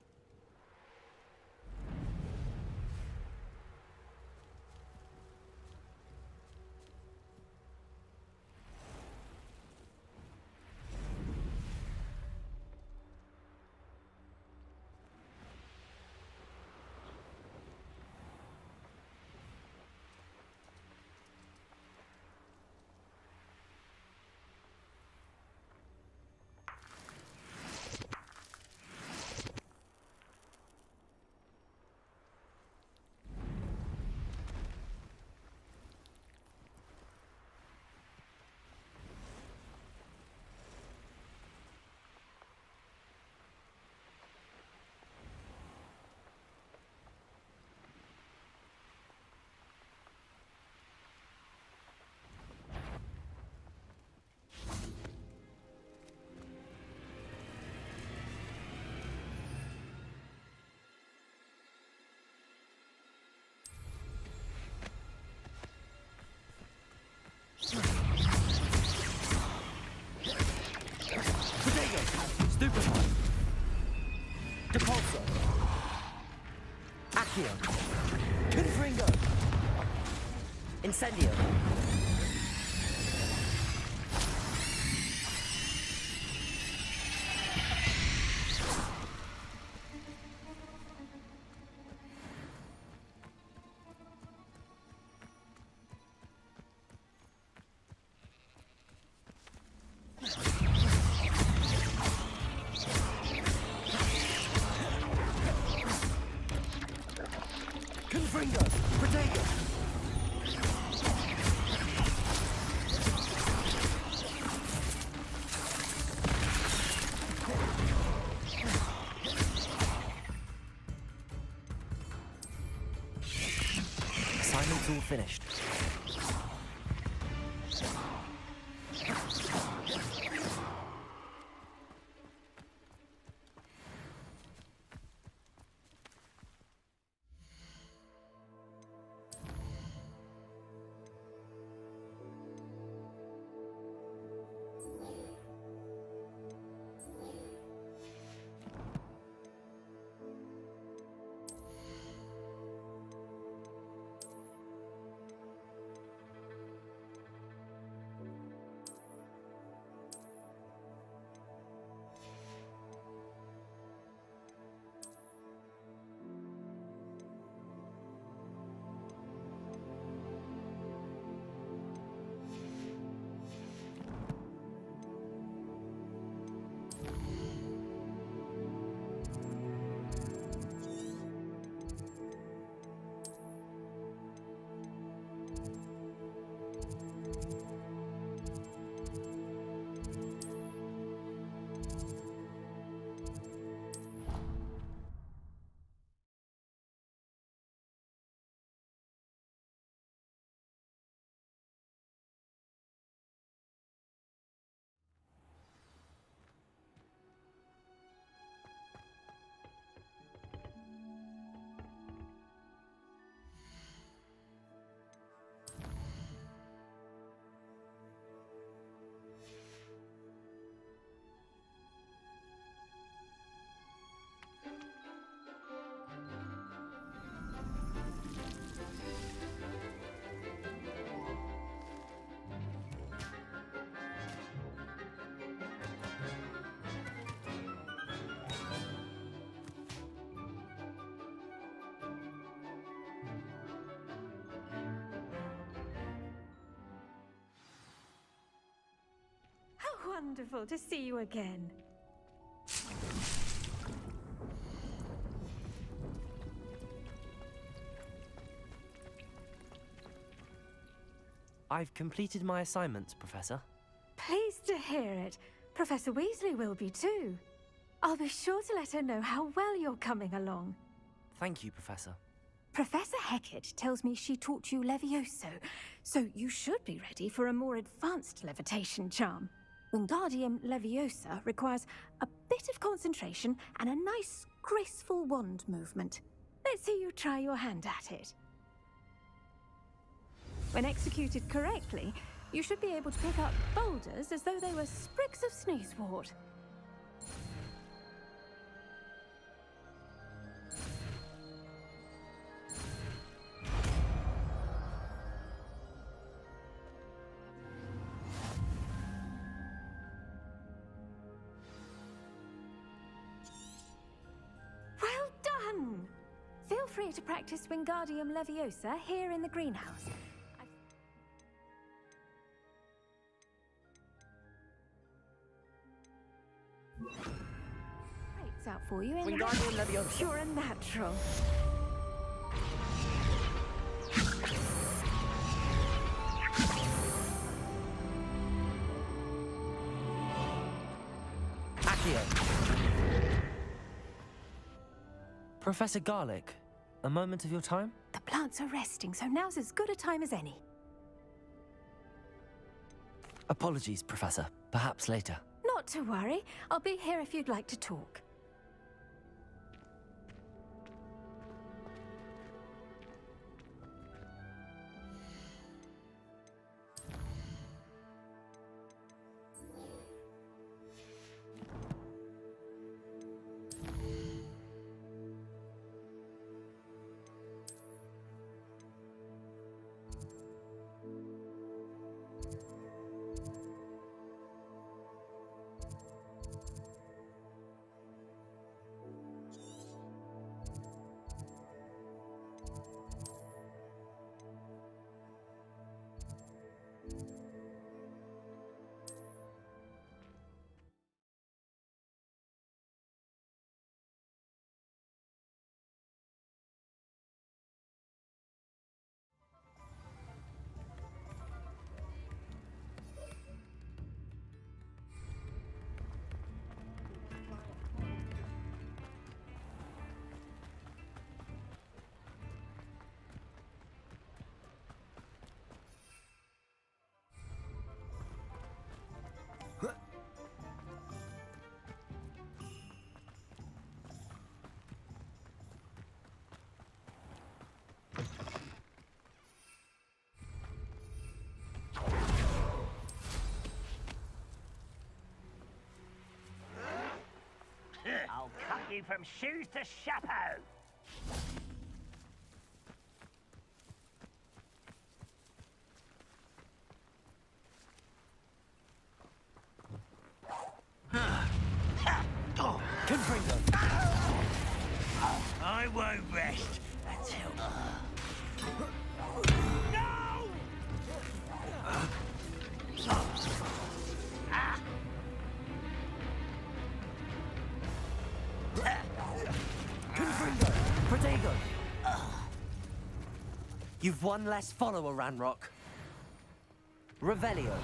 Stupefy! Depulso! Accio! Confringo! Incendio! Confringo! Protego! Assignment's all finished. wonderful to see you again. I've completed my assignments, Professor. Pleased to hear it. Professor Weasley will be too. I'll be sure to let her know how well you're coming along. Thank you, Professor. Professor Hecat tells me she taught you Levioso, so you should be ready for a more advanced levitation charm. Wingardium Leviosa requires a bit of concentration and a nice, graceful wand movement. Let's see you try your hand at it. When executed correctly, you should be able to pick up boulders as though they were sprigs of sneezewort. Well done! Feel free to practice Wingardium Leviosa here in the greenhouse. Breaks out for you in Wingardium Leviosa. Pure and natural. Professor Garlick, a moment of your time? The plants are resting, so now's as good a time as any. Apologies, Professor. Perhaps later. Not to worry. I'll be here if you'd like to talk. I'll cut you from shoes to chapeau. Confringo! I won't rest until... No! Confringo! Protego! You've one less follower, Ranrock. Revelio.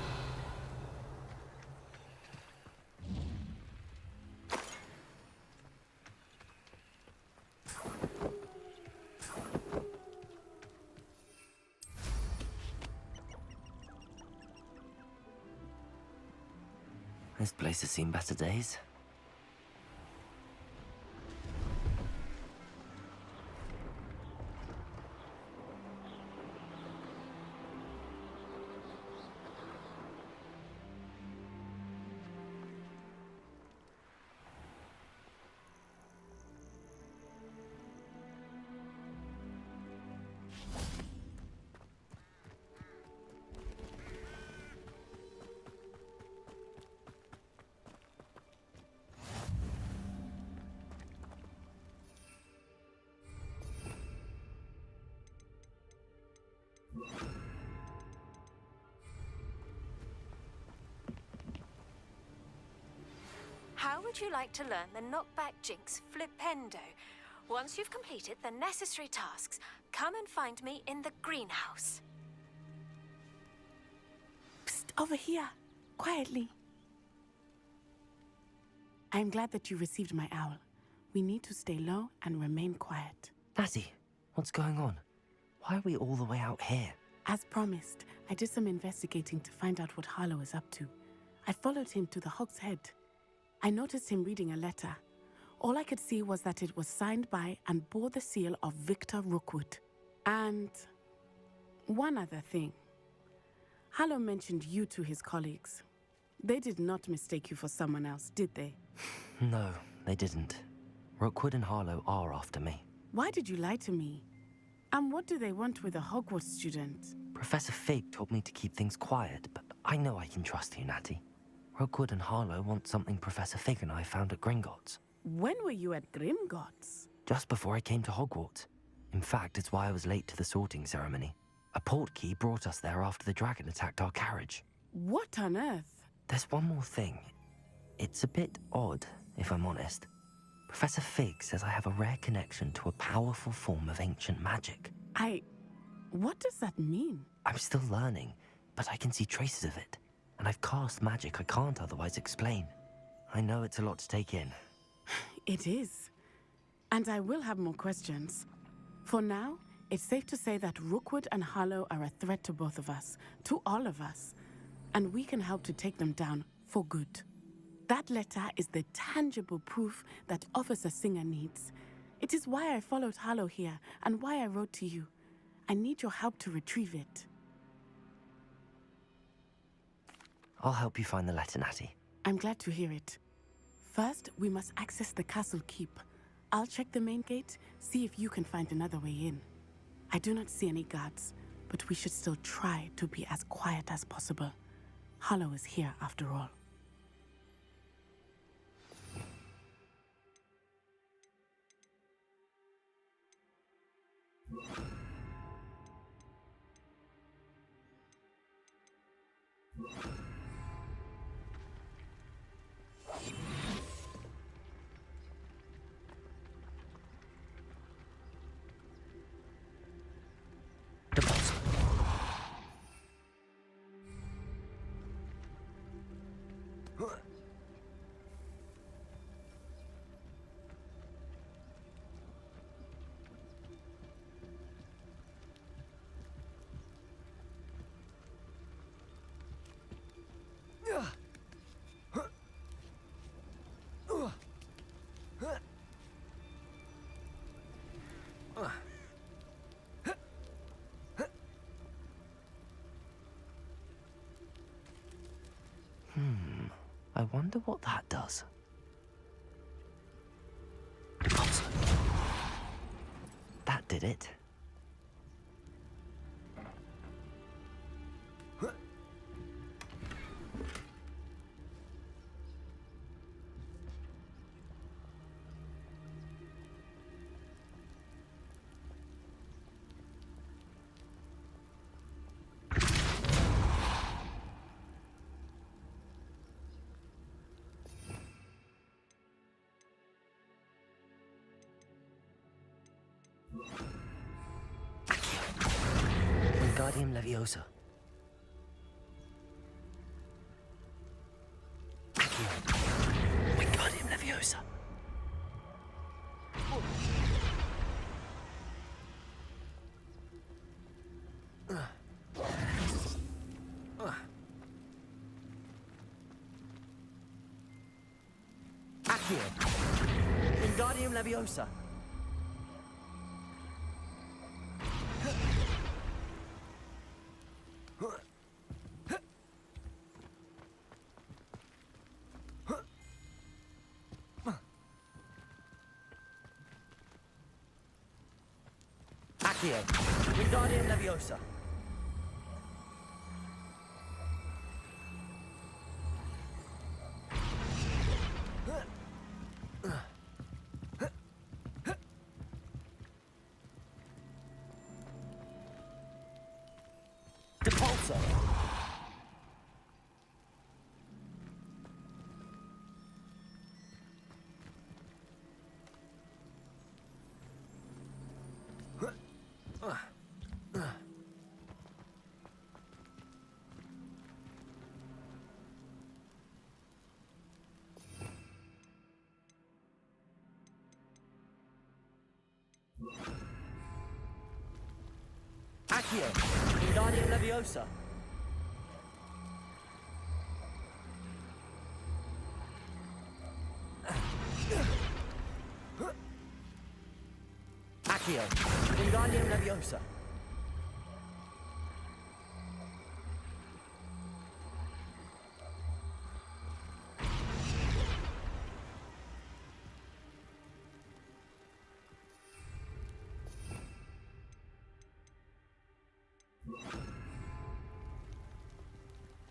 This place has seen better days. would you like to learn the knockback jinx flipendo? Once you've completed the necessary tasks, come and find me in the greenhouse. Psst, over here. Quietly. I'm glad that you received my owl. We need to stay low and remain quiet. Natty, what's going on? Why are we all the way out here? As promised, I did some investigating to find out what Harlow is up to. I followed him to the Hog's Head. I noticed him reading a letter. All I could see was that it was signed by and bore the seal of Victor Rookwood. And one other thing. Harlow mentioned you to his colleagues. They did not mistake you for someone else, did they? No, they didn't. Rookwood and Harlow are after me. Why did you lie to me? And what do they want with a Hogwarts student? Professor Fig told me to keep things quiet, but I know I can trust you, Natty. Rookwood and Harlow want something Professor Fig and I found at Gringotts. When were you at Gringotts? Just before I came to Hogwarts. In fact, it's why I was late to the sorting ceremony. A portkey brought us there after the dragon attacked our carriage. What on earth? There's one more thing. It's a bit odd, if I'm honest. Professor Fig says I have a rare connection to a powerful form of ancient magic. What does that mean? I'm still learning, but I can see traces of it. And I've cast magic I can't otherwise explain. I know it's a lot to take in. It is. And I will have more questions. For now, it's safe to say that Rookwood and Harlow are a threat to both of us, to all of us. And we can help to take them down for good. That letter is the tangible proof that Officer Singer needs. It is why I followed Harlow here and why I wrote to you. I need your help to retrieve it. I'll help you find the letter, Natty. I'm glad to hear it. First, we must access the castle keep. I'll check the main gate, see if you can find another way in. I do not see any guards, but we should still try to be as quiet as possible. Harlow is here after all. I wonder what that does. That did it. Wingardium Leviosa. Wingardium Leviosa. Accio. Wingardium Leviosa. Accio. Wingardium Leviosa. Depulso. Accio, Wingardium Leviosa. Accio, Wingardium Leviosa.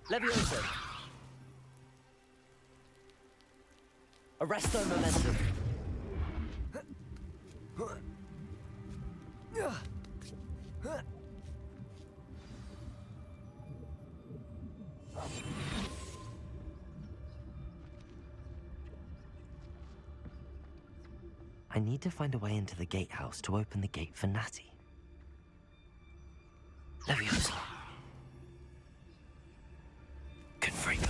Leviosa. Arresto Momentum. I need to find a way into the gatehouse to open the gate for Natty. Leviosa. Confringo.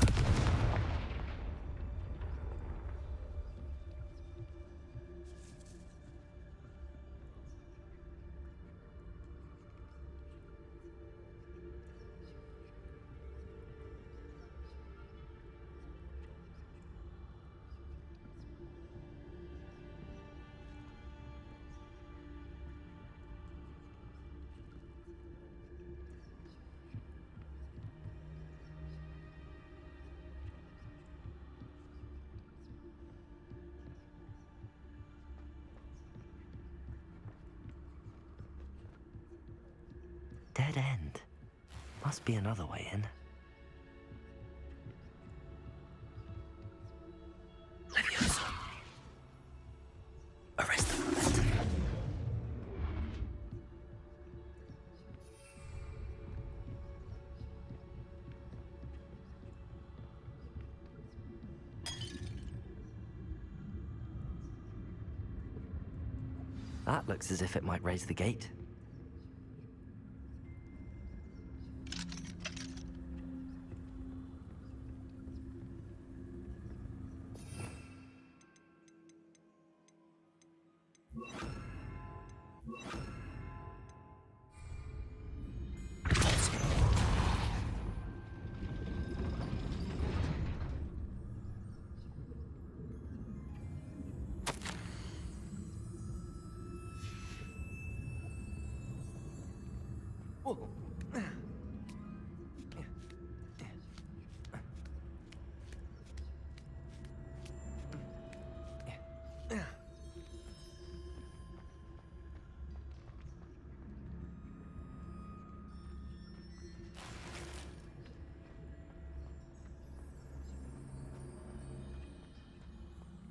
Dead end. Must be another way in. Leviosa. Arrest the momentum. That looks as if it might raise the gate.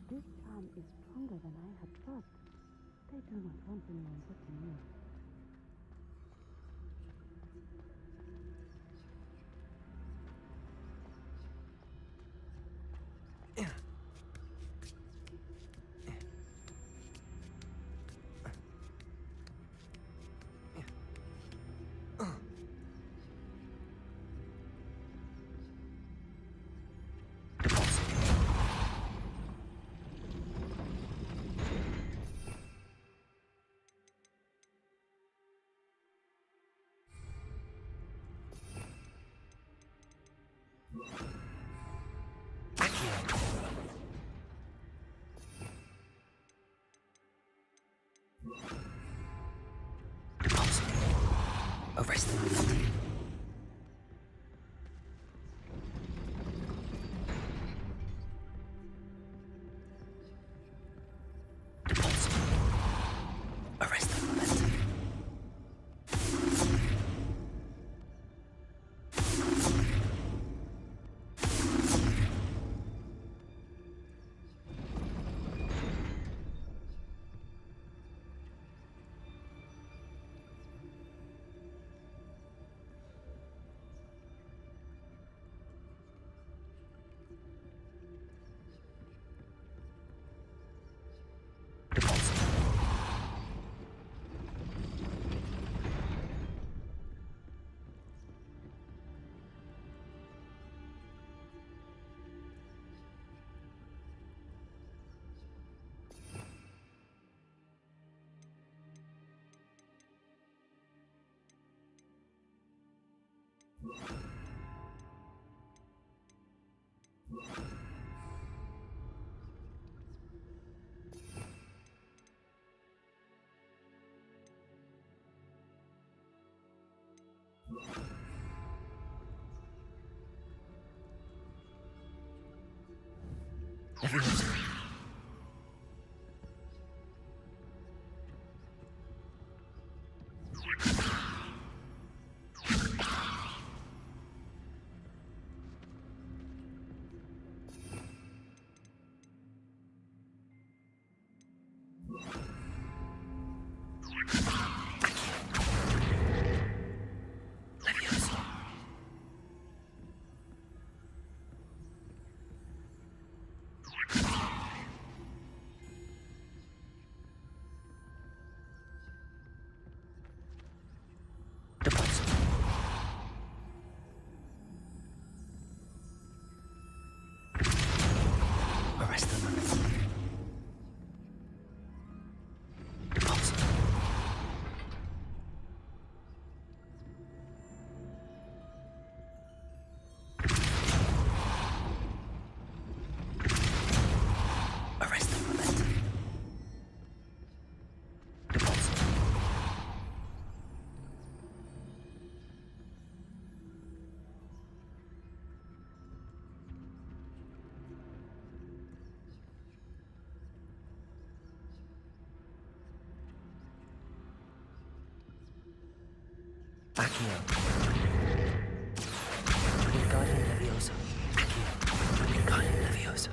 This charm is stronger than I had thought. They do not want anyone but me. Leviosa. Arrest them. Deposit. Arrest them. Deposit. Accio. Wingardium Leviosa. Accio. Wingardium Leviosa.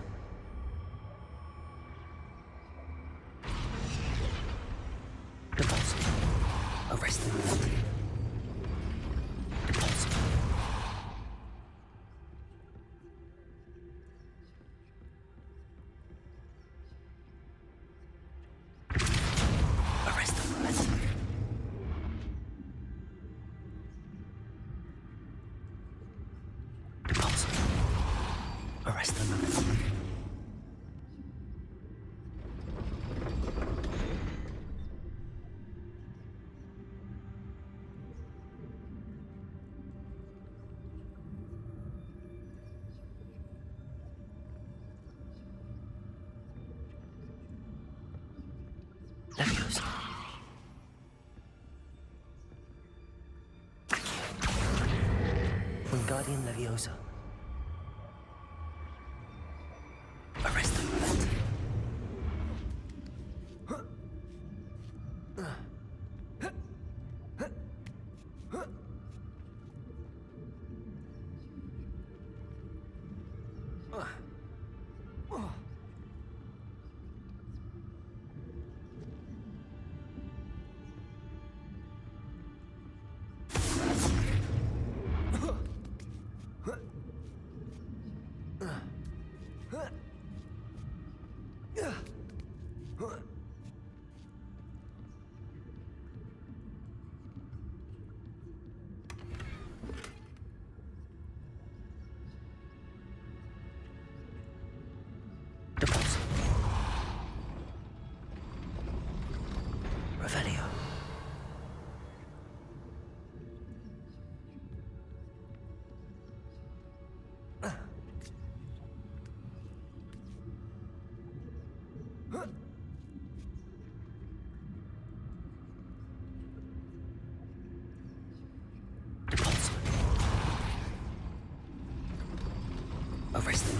Deposit. Arrest them. Deposit. Arrest them. Deposit. Arrest them. Leviosa. Wingardium Leviosa. Arrest them. Deposit. Revelio. Deposit. Arrest them.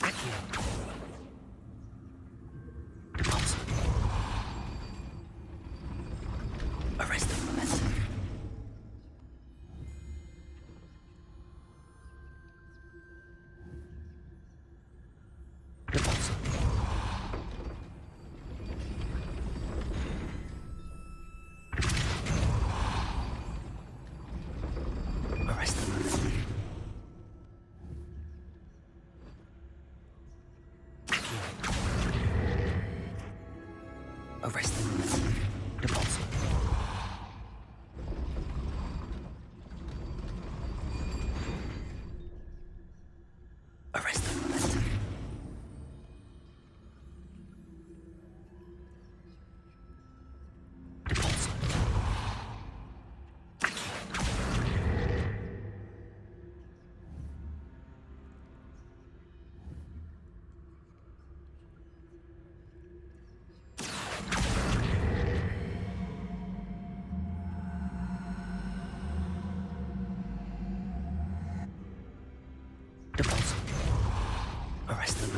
Accio. Deposit. Arrest them. Deposit. Arrest them. Arrest them. Deposit. Arrest them. Deposit. Deposit. Arrest them.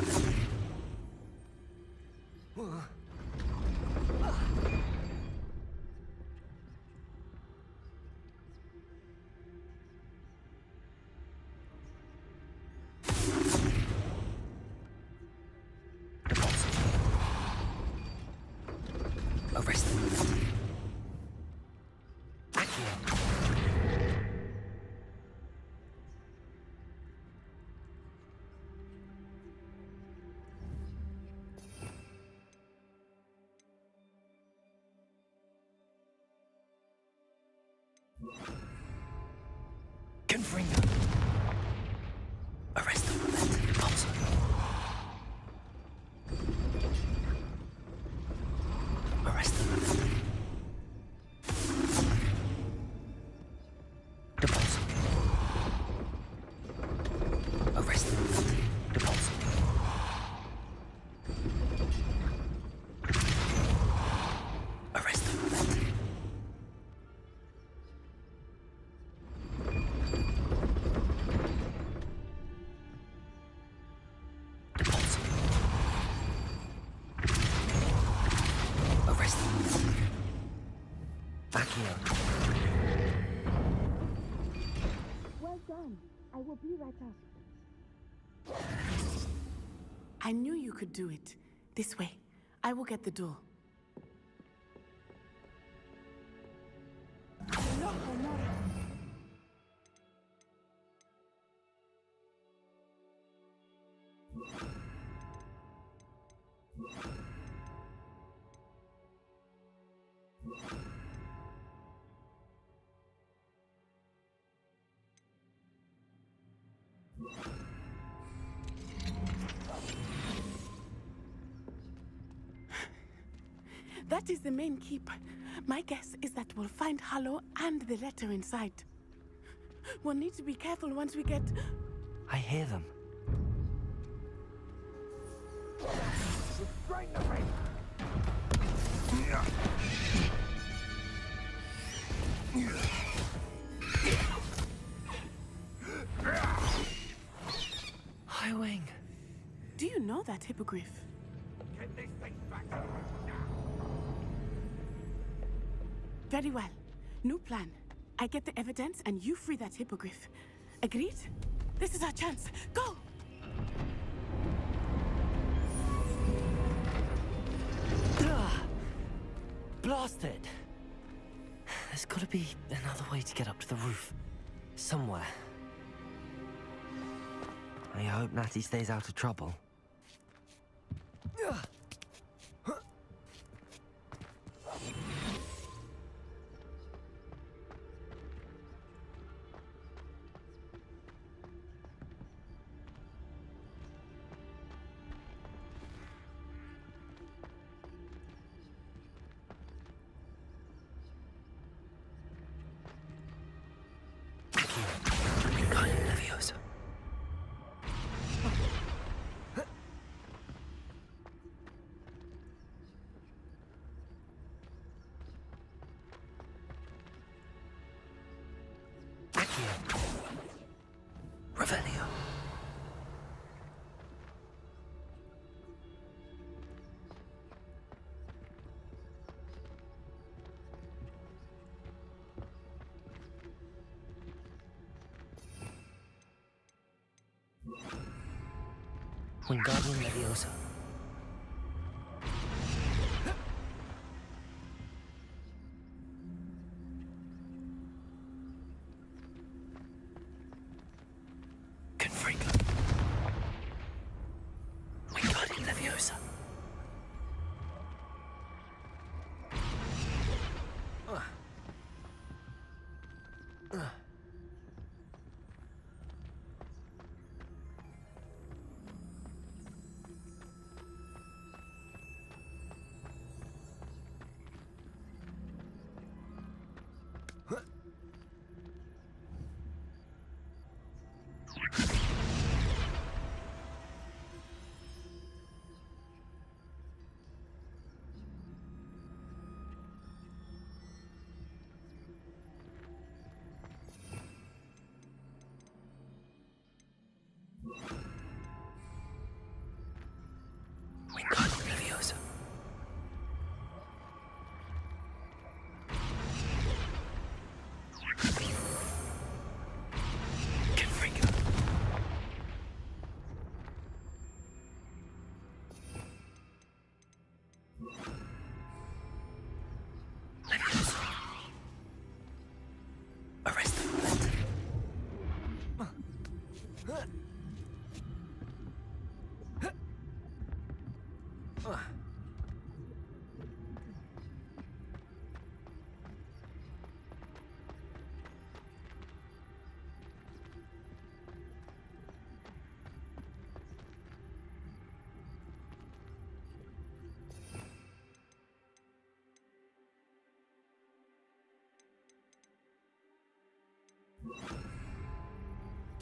Arrest them. Confringo. Arrest them. Also. Arrest them. Deposit. Arrest them. Deposit. Arrest them. Well done. I will be right up. I knew you could do it. This way. I will get the door. That is the main keep. My guess is that we'll find Hollow and the letter inside. We'll need to be careful once we get... I hear them. Restrain the ring! Highwing. Do you know that hippogriff? Get this thing back to the room now! Very well. New plan. I get the evidence and you free that hippogriff. Agreed? This is our chance. Go! Blasted! There's gotta be another way to get up to the roof. Somewhere. I hope Natty stays out of trouble. Leviosa. Revelio. Wingardium Leviosa. Confringo. Wingardium Leviosa.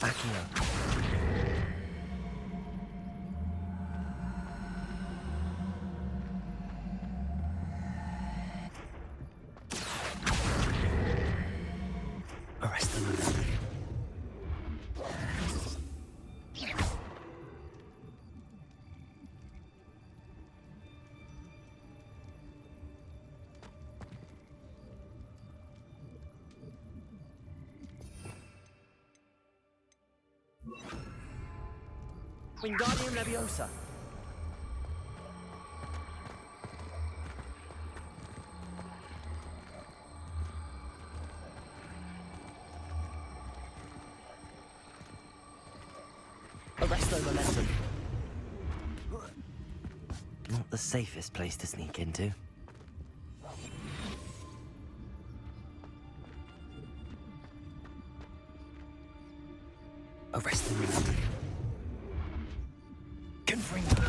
Accio. Arrest them. Wingardium Leviosa. Arresto momentum. Not the safest place to sneak into. Arrest them. Confringo.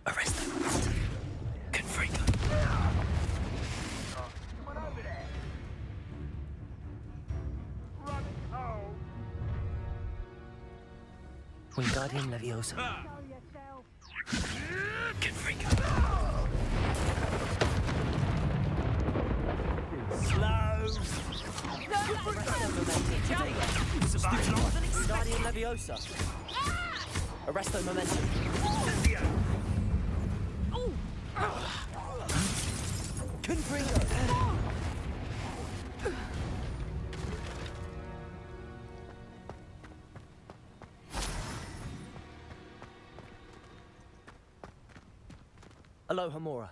Arrest them. Confringo. Come on over there. Run home. Wingardium Leviosa. Confringo. Slow. Wingardium Leviosa. Arresto momentum. Confringo. Aloha Mora.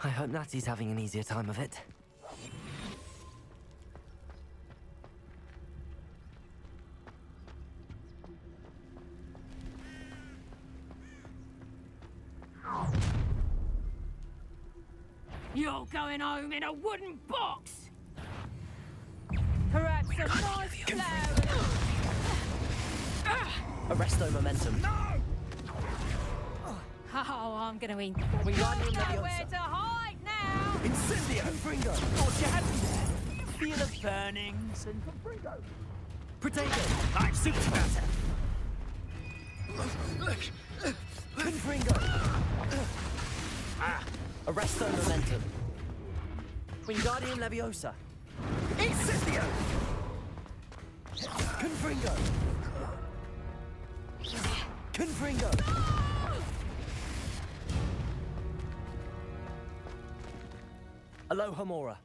I hope Natty's having an easier time of it. You're going home in a wooden box! Perhaps a nice flower. Arresto momentum. Oh, I'm gonna eat. Wingardium Nowhere Leviosa. to hide now! Incendio. Confringo. Thought you had me there. Feel of burnings and Protego. I'm super matter. Confringo. Arresto momentum. Wingardium Leviosa. Incendio. Confringo. Confringo. Aloha Mora.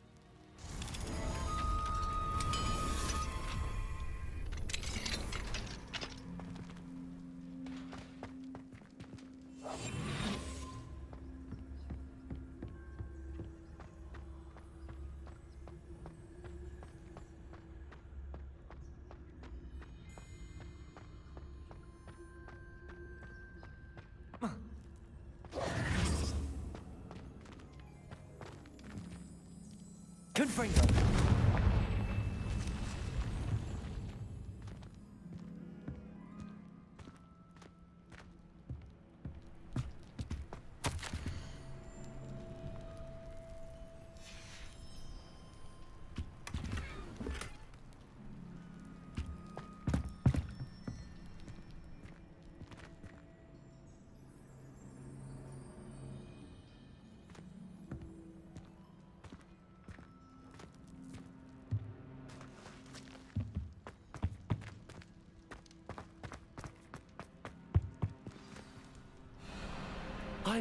Confringo.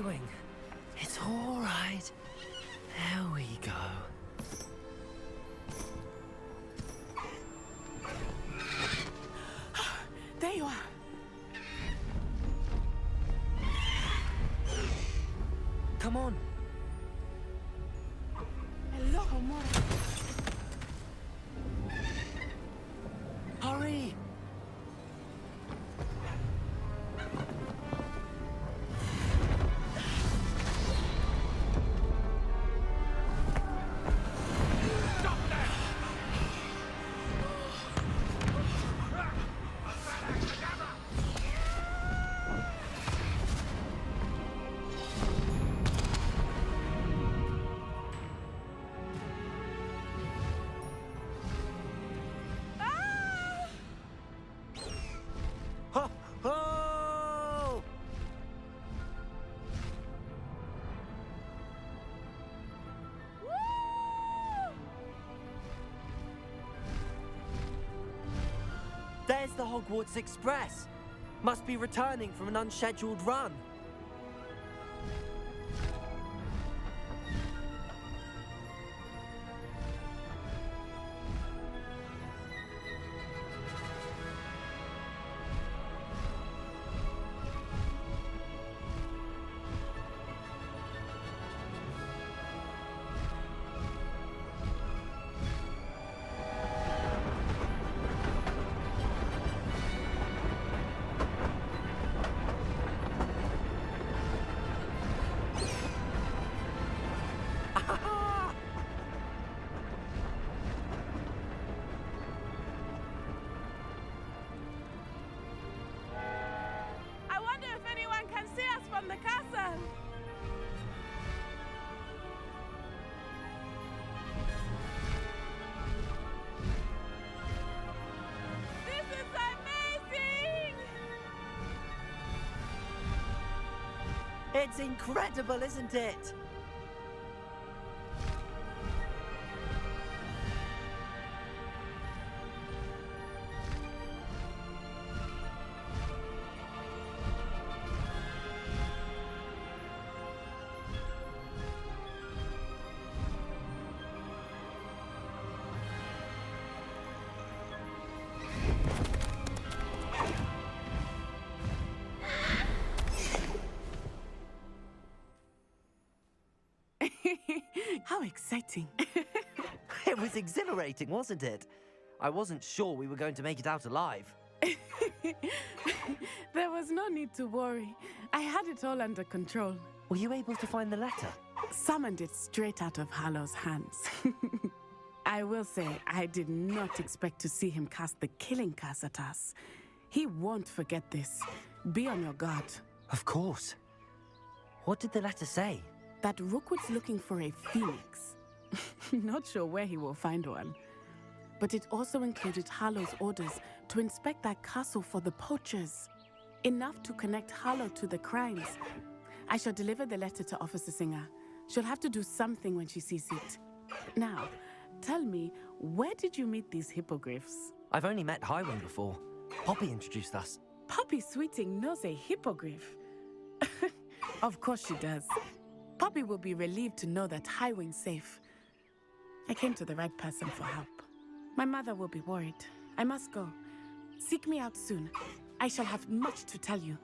Wing. It's all right. There we go. There you are. Come on. Hello, Homura. Hurry! Ho! Ho! There's the Hogwarts Express. Must be returning from an unscheduled run. I wonder if anyone can see us from the castle. This is amazing! It's incredible, isn't it? How exciting. It was exhilarating, wasn't it? I wasn't sure we were going to make it out alive. There was no need to worry. I had it all under control. Were you able to find the letter? Summoned it straight out of Hallow's hands. I will say, I did not expect to see him cast the killing curse at us. He won't forget this. Be on your guard. Of course. What did the letter say? That Rookwood's looking for a phoenix. Not sure where he will find one. But it also included Hallow's orders to inspect that castle for the poachers. Enough to connect Hallow to the crimes. I shall deliver the letter to Officer Singer. She'll have to do something when she sees it. Now, tell me, where did you meet these hippogriffs? I've only met Highwing before. Poppy introduced us. Poppy Sweeting knows a hippogriff. Of course she does. Poppy will be relieved to know that Highwing's safe. I came to the right person for help. My mother will be worried. I must go. Seek me out soon. I shall have much to tell you.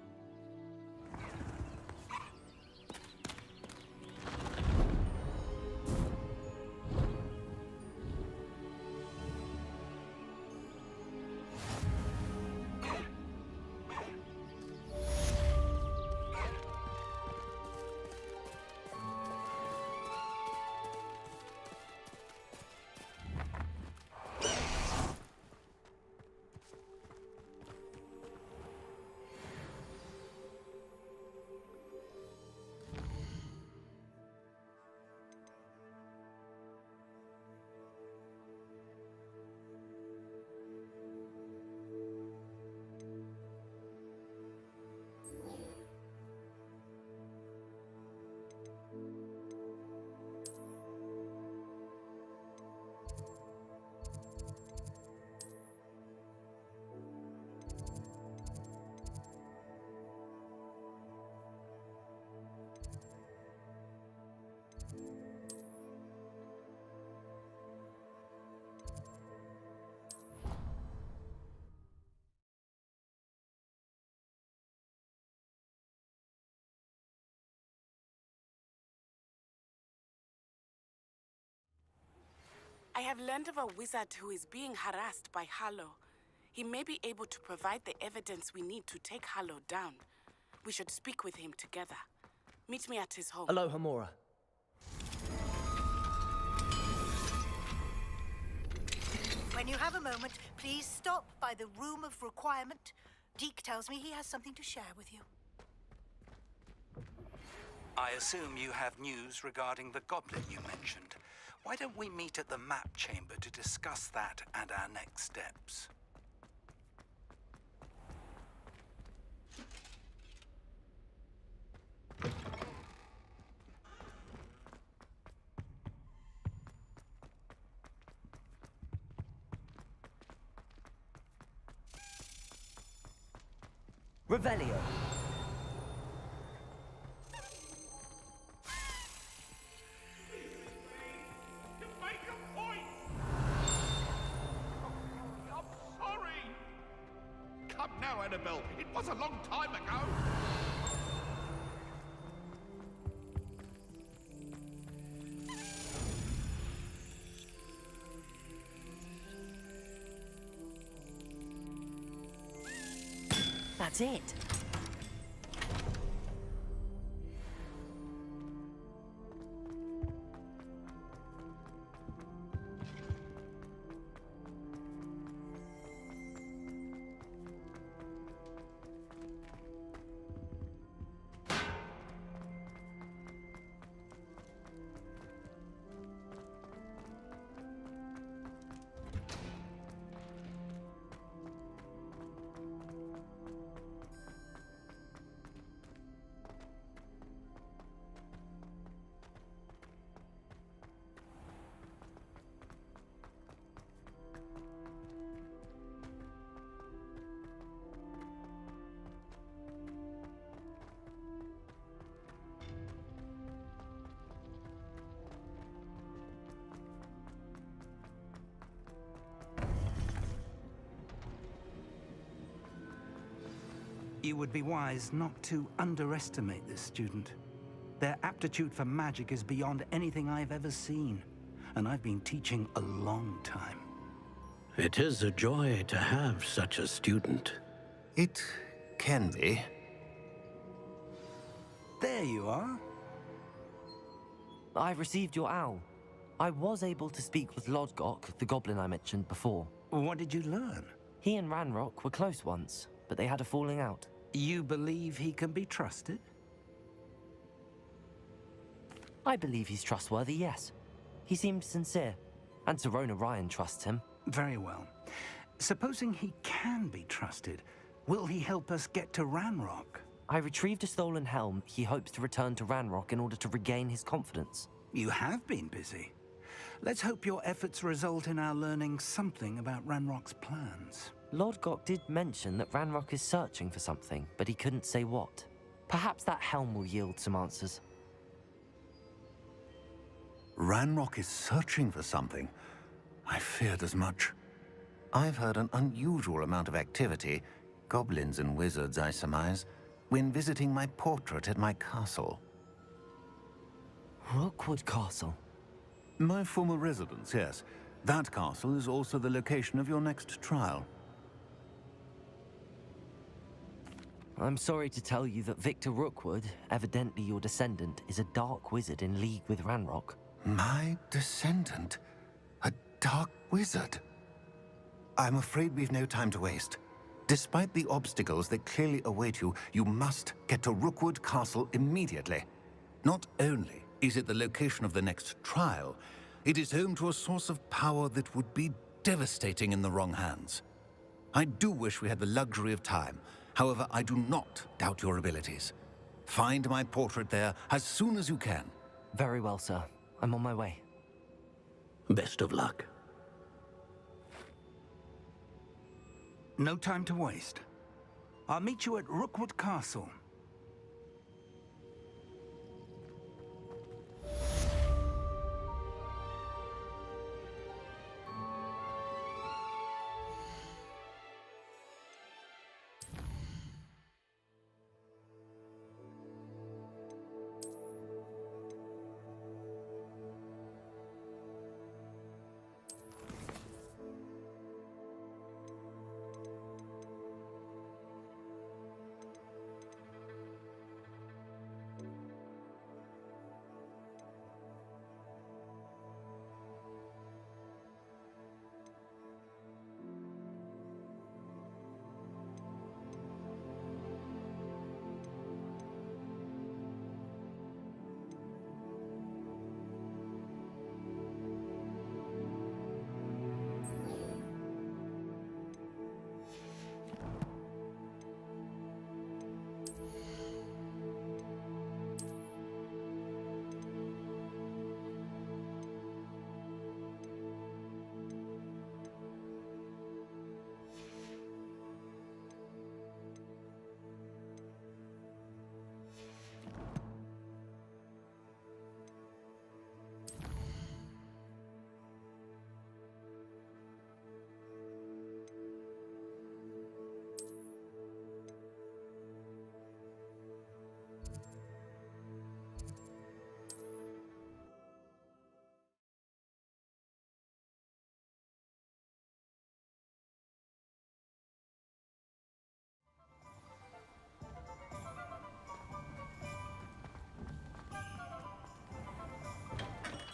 I have learned of a wizard who is being harassed by Harlow. He may be able to provide the evidence we need to take Harlow down. We should speak with him together. Meet me at his home. Aloha, Mora. When you have a moment, please stop by the Room of Requirement. Deke tells me he has something to share with you. I assume you have news regarding the goblin you mentioned. Why don't we meet at the map chamber to discuss that and our next steps? Revelio. Come now, Annabelle. It was a long time ago. That's it. You would be wise not to underestimate this student. Their aptitude for magic is beyond anything I've ever seen, and I've been teaching a long time. It is a joy to have such a student. It can be. There you are. I received your owl. I was able to speak with Lodgok, the goblin I mentioned before. What did you learn? He and Ranrock were close once, but they had a falling out. You believe he can be trusted? I believe he's trustworthy, yes. He seemed sincere, and Serona Ryan trusts him. Very well. Supposing he can be trusted, will he help us get to Ranrock? I retrieved a stolen helm he hopes to return to Ranrock in order to regain his confidence. You have been busy. Let's hope your efforts result in our learning something about Ranrock's plans. Lodgok did mention that Ranrock is searching for something, but he couldn't say what. Perhaps that helm will yield some answers. Ranrock is searching for something. I feared as much. I've heard an unusual amount of activity, goblins and wizards, I surmise, when visiting my portrait at my castle. Rookwood Castle? My former residence, yes. That castle is also the location of your next trial. I'm sorry to tell you that Victor Rookwood, evidently your descendant, is a dark wizard in league with Ranrock. My descendant? A dark wizard? I'm afraid we've no time to waste. Despite the obstacles that clearly await you, you must get to Rookwood Castle immediately. Not only is it the location of the next trial, it is home to a source of power that would be devastating in the wrong hands. I do wish we had the luxury of time. However, I do not doubt your abilities. Find my portrait there as soon as you can. Very well, sir. I'm on my way. Best of luck. No time to waste. I'll meet you at Rookwood Castle.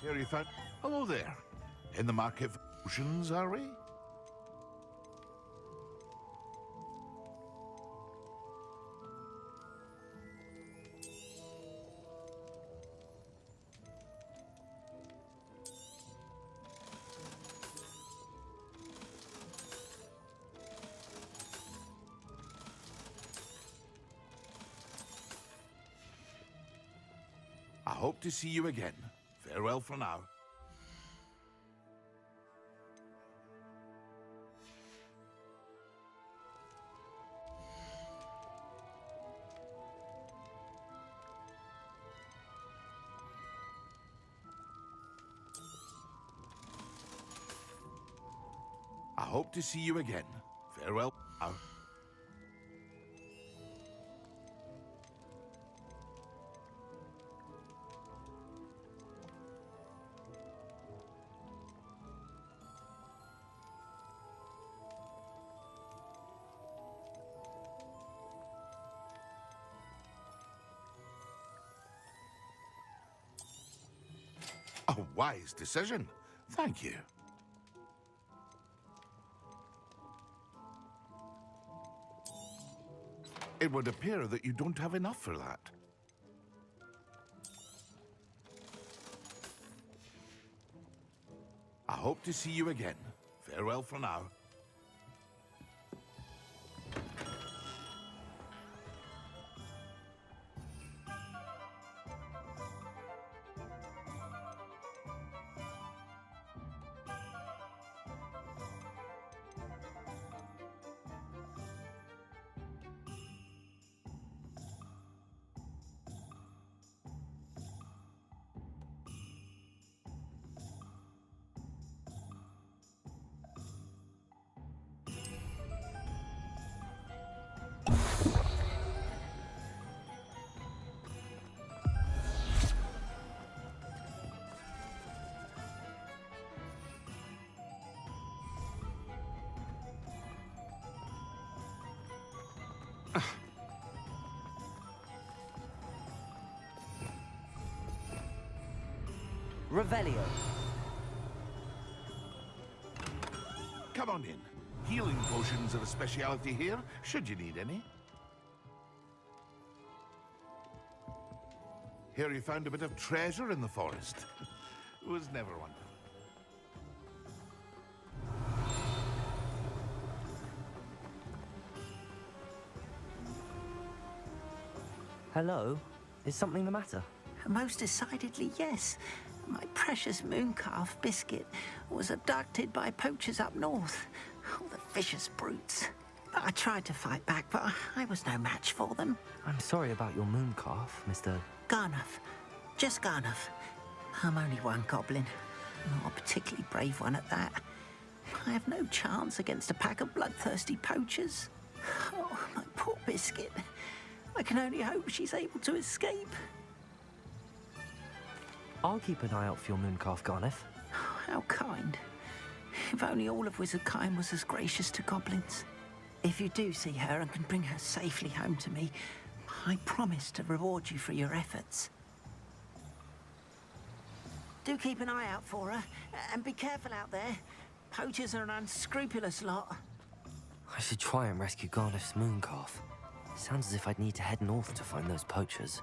Here you found... Hello there. In the market for potions, are we? I hope to see you again. Farewell for now. I hope to see you again. Farewell for now. A wise decision. Thank you. It would appear that you don't have enough for that. I hope to see you again. Farewell for now. Revelio. Come on in. Healing potions are a speciality here, should you need any. Here you found a bit of treasure in the forest. Was never one. Hello? Is something the matter? Most decidedly, yes. My precious mooncalf biscuit was abducted by poachers up north. Oh, the vicious brutes. I tried to fight back, but I was no match for them. I'm sorry about your mooncalf, Mr. Garnuff. Just Garnuff. I'm only one goblin. Not a particularly brave one at that. I have no chance against a pack of bloodthirsty poachers. Oh, my poor biscuit. I can only hope she's able to escape. I'll keep an eye out for your mooncalf, Garneth. Oh, how kind. If only all of Wizardkind was as gracious to goblins. If you do see her and can bring her safely home to me, I promise to reward you for your efforts. Do keep an eye out for her, and be careful out there. Poachers are an unscrupulous lot. I should try and rescue Garneth's mooncalf. Sounds as if I'd need to head north to find those poachers.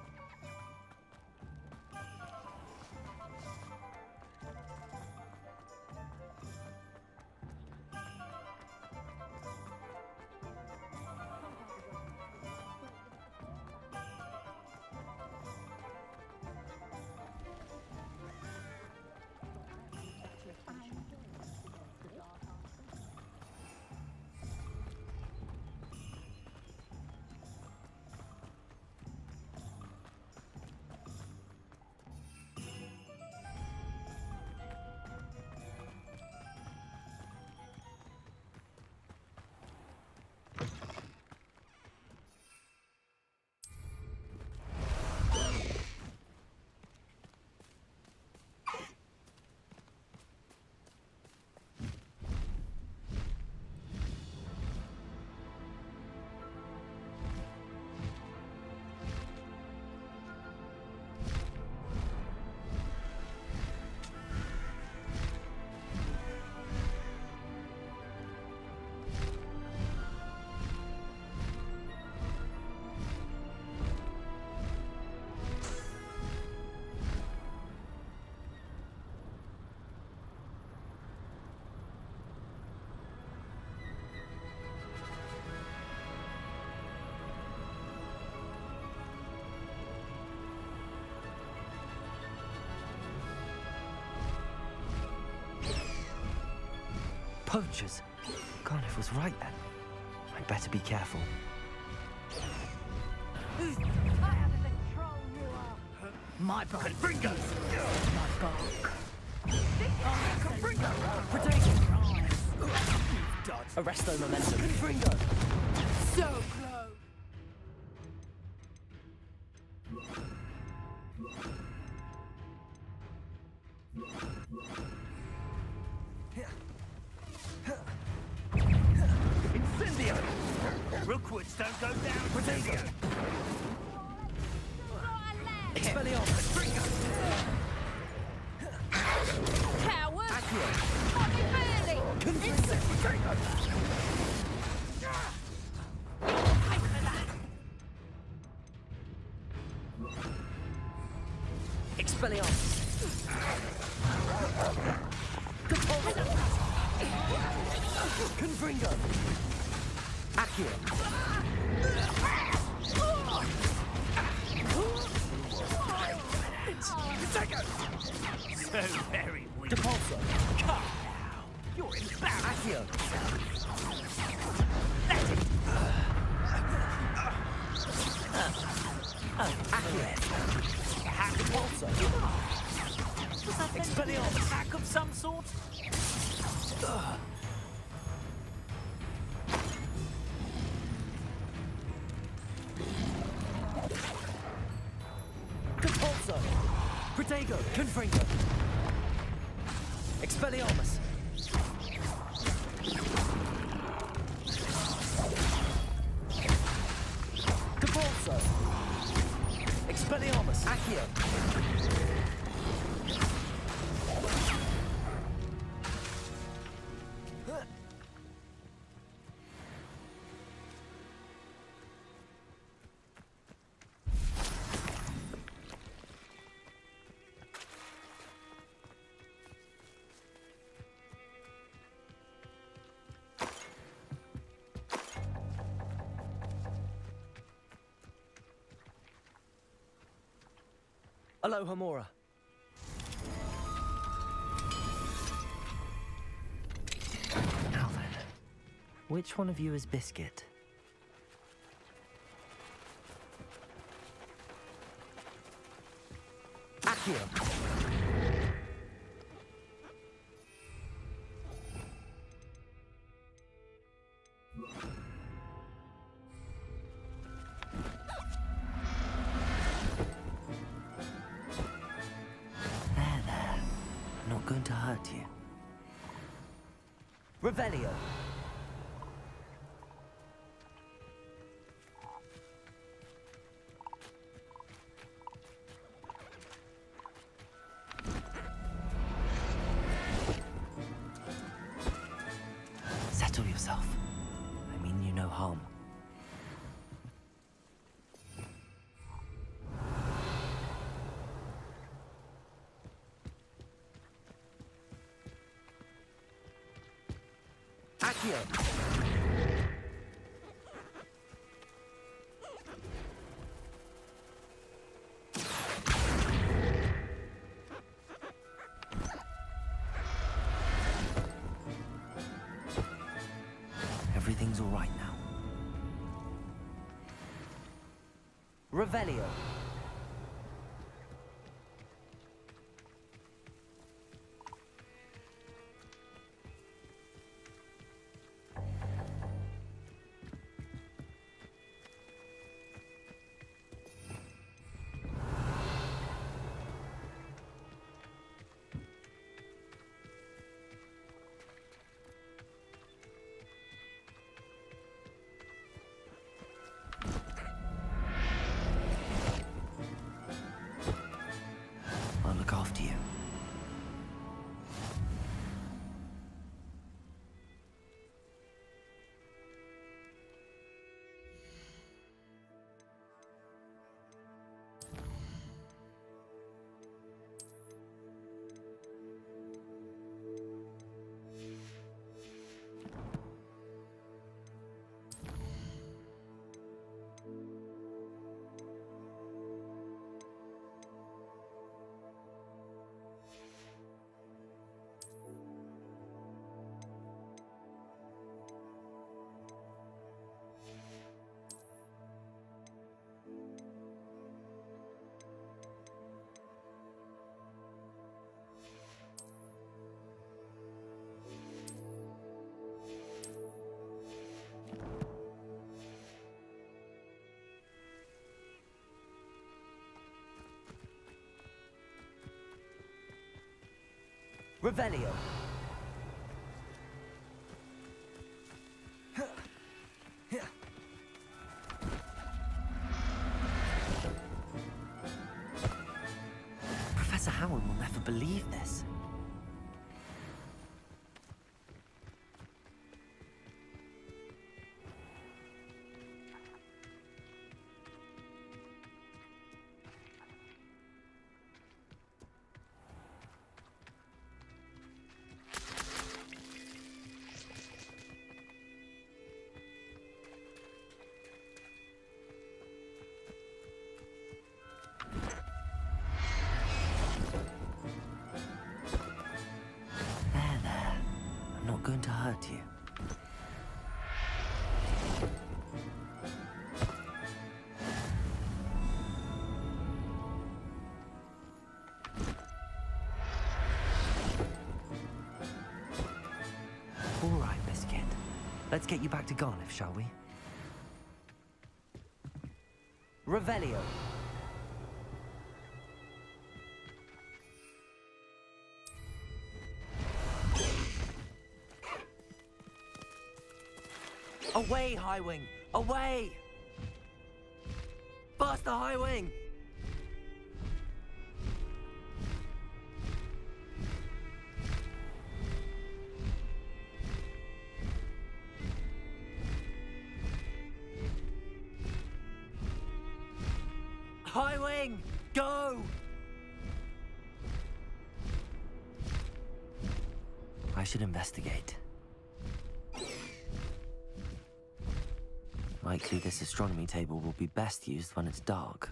Poachers. Garniff was right then. I'd better be careful. My Confringo! My bark. Confringo! Arresto momentum. Confringo! So close! Incendio! Rookwoods don't go down! Protego! Expelliarmus! Coward! Accio! What you feeling? Expelliarmus! Confringo! Accio! So very weak. Depulso! Come now! You're embarrassed! Accio! Accio! Depulso! Expelliarmus! Attack of some sort? Depulso! Protego! Confringo! Expelliarmus! Depulso! Expelliarmus! Accio! Aloha Mora. Now then, which one of you is Biscuit? Accio! Going to hurt you. Revelio. Settle yourself. I mean you no harm. Accio! Everything's all right now. Revelio. Revelio. Professor Howard will never believe this. Going to hurt you. All right, Biscuit. Let's get you back to Garniff, shall we? Revelio. Away, Highwing! Away! Faster, Highwing! Highwing! Go! I should investigate. Likely this astronomy table will be best used when it's dark.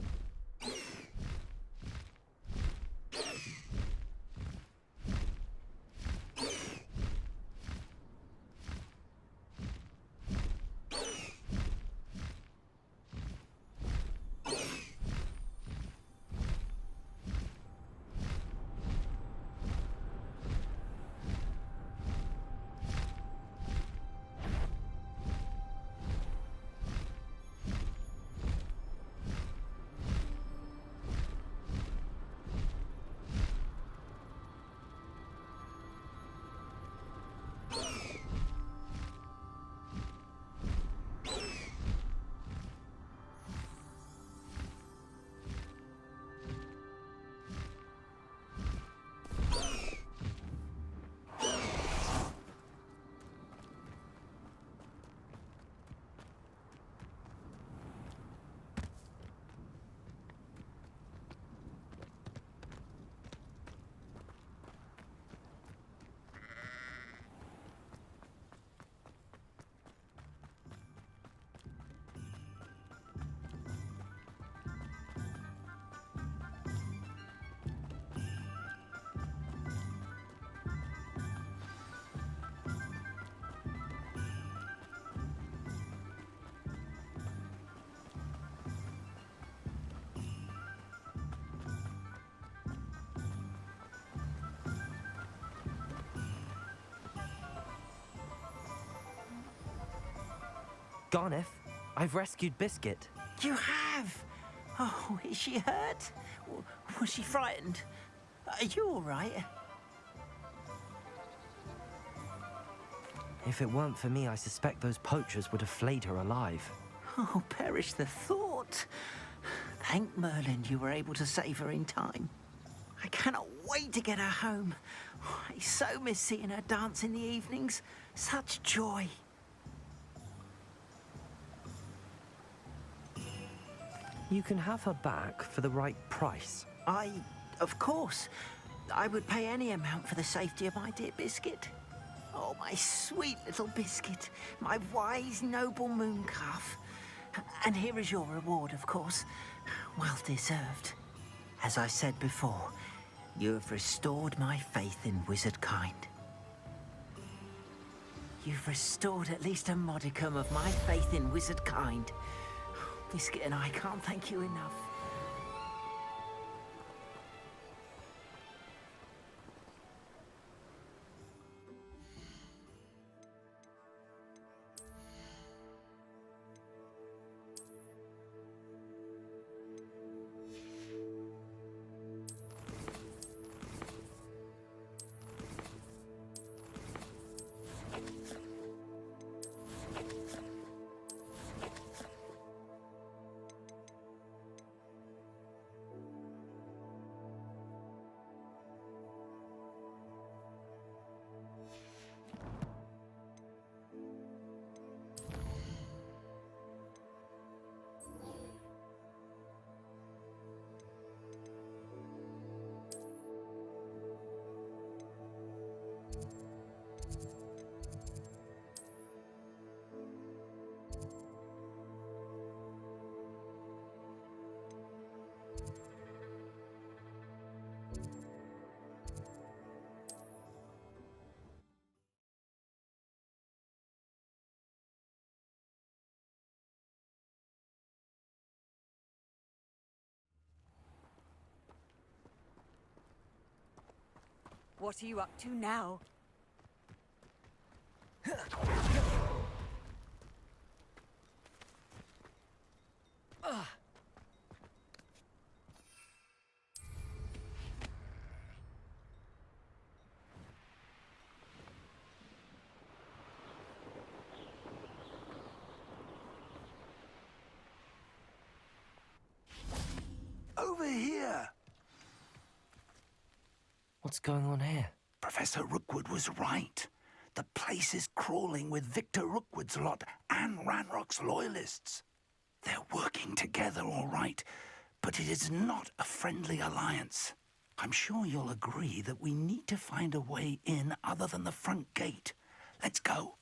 Garniff, I've rescued Biscuit. You have? Oh, is she hurt? Was she frightened? Are you all right? If it weren't for me, I suspect those poachers would have flayed her alive. Oh, perish the thought. Thank Merlin you were able to save her in time. I cannot wait to get her home. I so miss seeing her dance in the evenings. Such joy. You can have her back for the right price. Of course. I would pay any amount for the safety of my dear Biscuit. Oh, my sweet little Biscuit. My wise, noble moon calf. And here is your reward, of course. Well deserved. As I said before, you have restored my faith in wizard kind. You've restored at least a modicum of my faith in wizard kind. Biscuit and I can't thank you enough. What are you up to now? Over here! What's going on here? Professor Rookwood was right. The place is crawling with Victor Rookwood's lot and Ranrock's loyalists. They're working together, all right, but it is not a friendly alliance. I'm sure you'll agree that we need to find a way in other than the front gate. Let's go.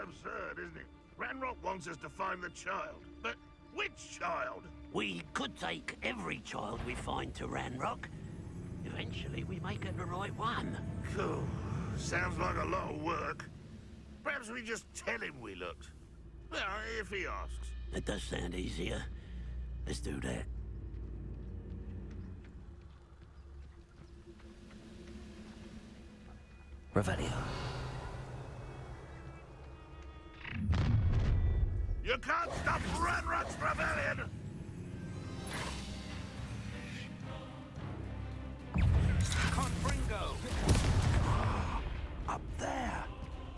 Absurd, isn't it? Ranrock wants us to find the child. But which child? We could take every child we find to Ranrock. Eventually, we may get the right one. Cool. Sounds like a lot of work. Perhaps we just tell him we looked. Well, if he asks. It does sound easier. Let's do that. Revelio. You can't stop Ranrock's rebellion! Confringo! Up there.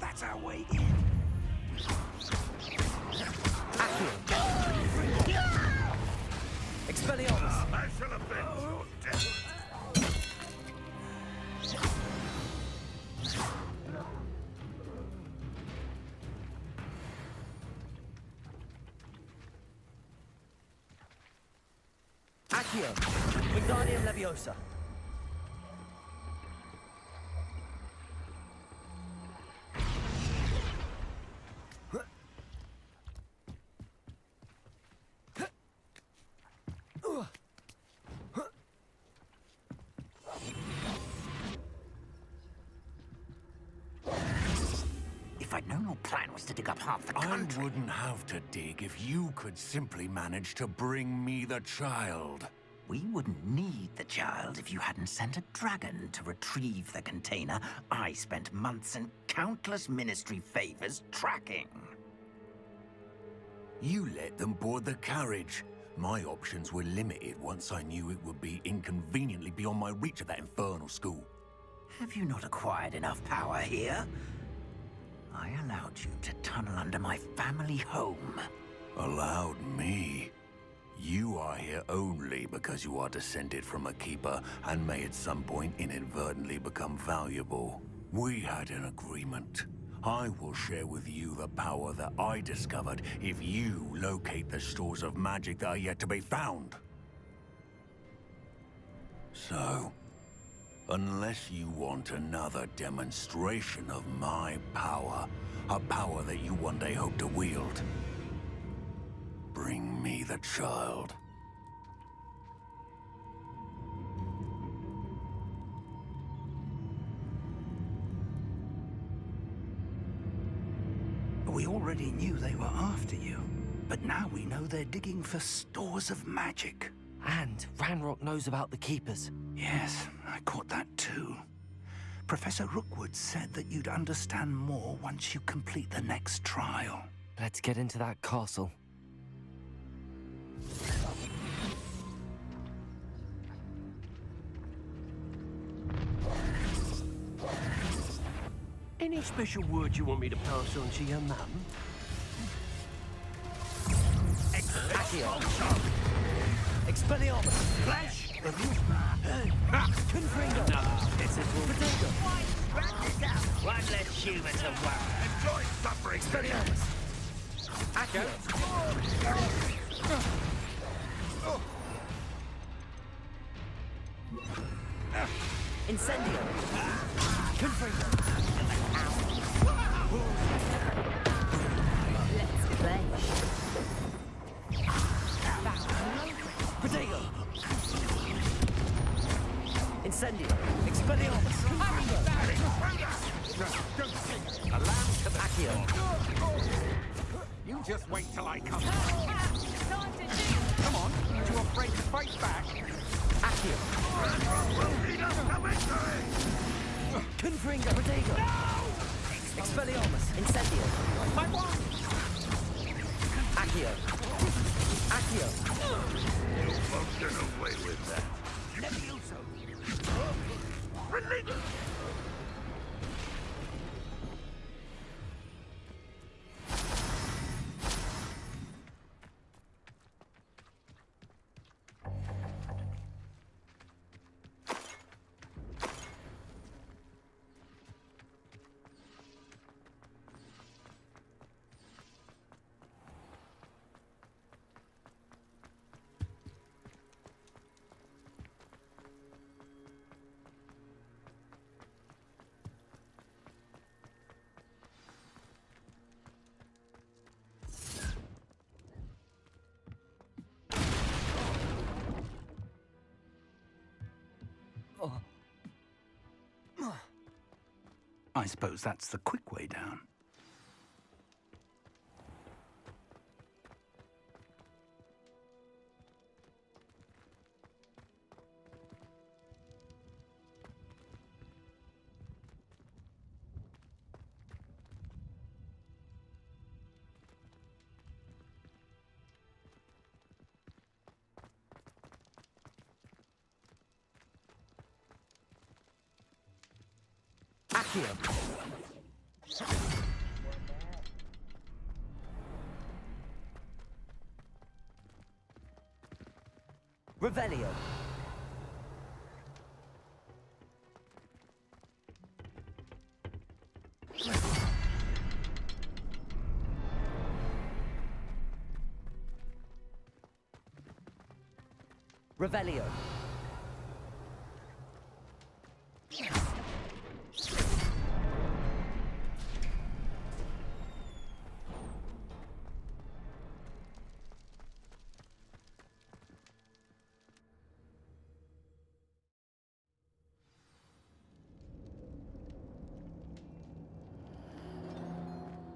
That's our way in. Expelliarmus! I shall have been so dead. Accio! Wingardium Leviosa! If I'd known your plan was to dig up half the country... I wouldn't have to dig if you could simply manage to bring me the child. We wouldn't need the child if you hadn't sent a dragon to retrieve the container I spent months and countless ministry favors tracking. You let them board the carriage. My options were limited once I knew it would be inconveniently beyond my reach at that infernal school. Have you not acquired enough power here? I allowed you to tunnel under my family home. Allowed me? You are here only because you are descended from a keeper and may at some point inadvertently become valuable. We had an agreement. I will share with you the power that I discovered if you locate the stores of magic that are yet to be found. So, unless you want another demonstration of my power, a power that you one day hope to wield, bring me the child. We already knew they were after you, but now we know they're digging for stores of magic. And Ranrock knows about the Keepers. Yes, I caught that too. Professor Rookwood said that you'd understand more once you complete the next trial. Let's get into that castle. Any special word you want me to pass on to your mum? Accio! Expelliarmus! Flash! Confringo! It's a Potato! One less human to worry. Enjoy suffering! Expelliarmus! Accio! Incendio! Confringo! Let's play. Protego! Incendio! Expelliarmus! Alarm to the Accio! You just wait till I come. Come on, you too afraid to fight back? Accio! Confringo! Protego! Expelliarmus! Incendio! My one! Accio! Accio! You won't get away with that. Levioso! Release! I suppose that's the quick way down. Accio! Revelio! Revelio!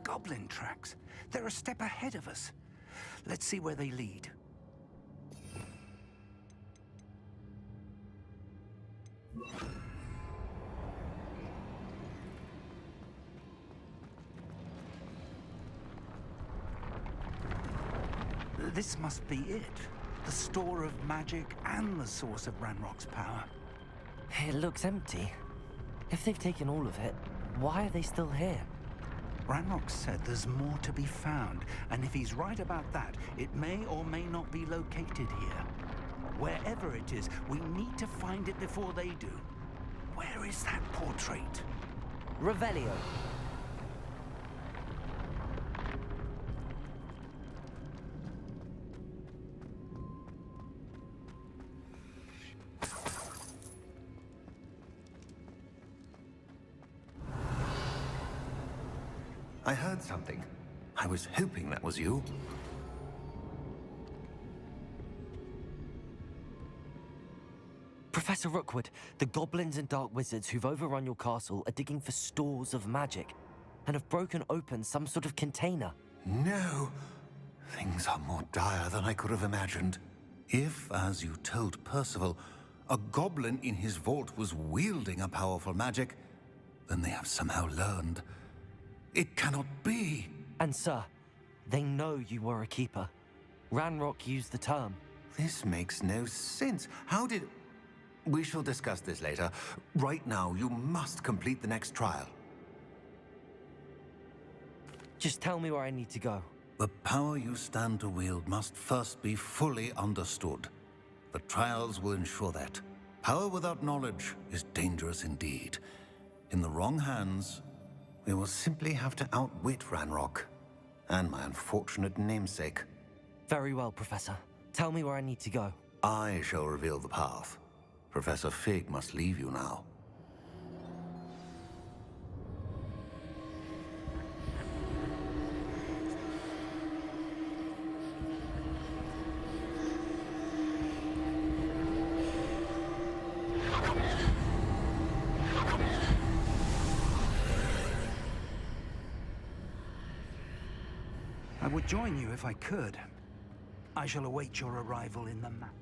Goblin tracks. They're a step ahead of us. Let's see where they lead. This must be it. The store of magic and the source of Ranrock's power. It looks empty. If they've taken all of it, why are they still here? Ranrock said there's more to be found, and if he's right about that, it may or may not be located here. Wherever it is, we need to find it before they do. Where is that portrait? Revelio! I heard something. I was hoping that was you. Professor Rookwood, the goblins and dark wizards who've overrun your castle are digging for stores of magic and have broken open some sort of container. No. Things are more dire than I could have imagined. If, as you told Percival, a goblin in his vault was wielding a powerful magic, then they have somehow learned. It cannot be. And sir, they know you were a keeper. Ranrock used the term. This makes no sense. How did... We shall discuss this later. Right now, you must complete the next trial. Just tell me where I need to go. The power you stand to wield must first be fully understood. The trials will ensure that. Power without knowledge is dangerous indeed. In the wrong hands, we will simply have to outwit Ranrock and my unfortunate namesake. Very well, Professor. Tell me where I need to go. I shall reveal the path. Professor Fig must leave you now. I would join you if I could. I shall await your arrival in the map.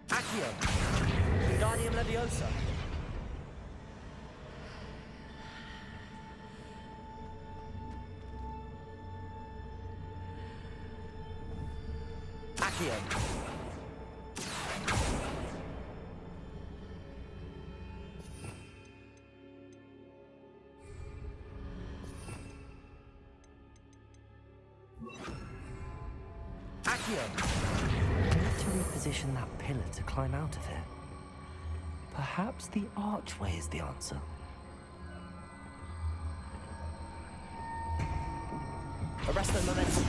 Accio! Wingardium Leviosa! Accio! Accio! To reposition that pillar to climb out of it. Perhaps the archway is the answer. Arrest the momentum.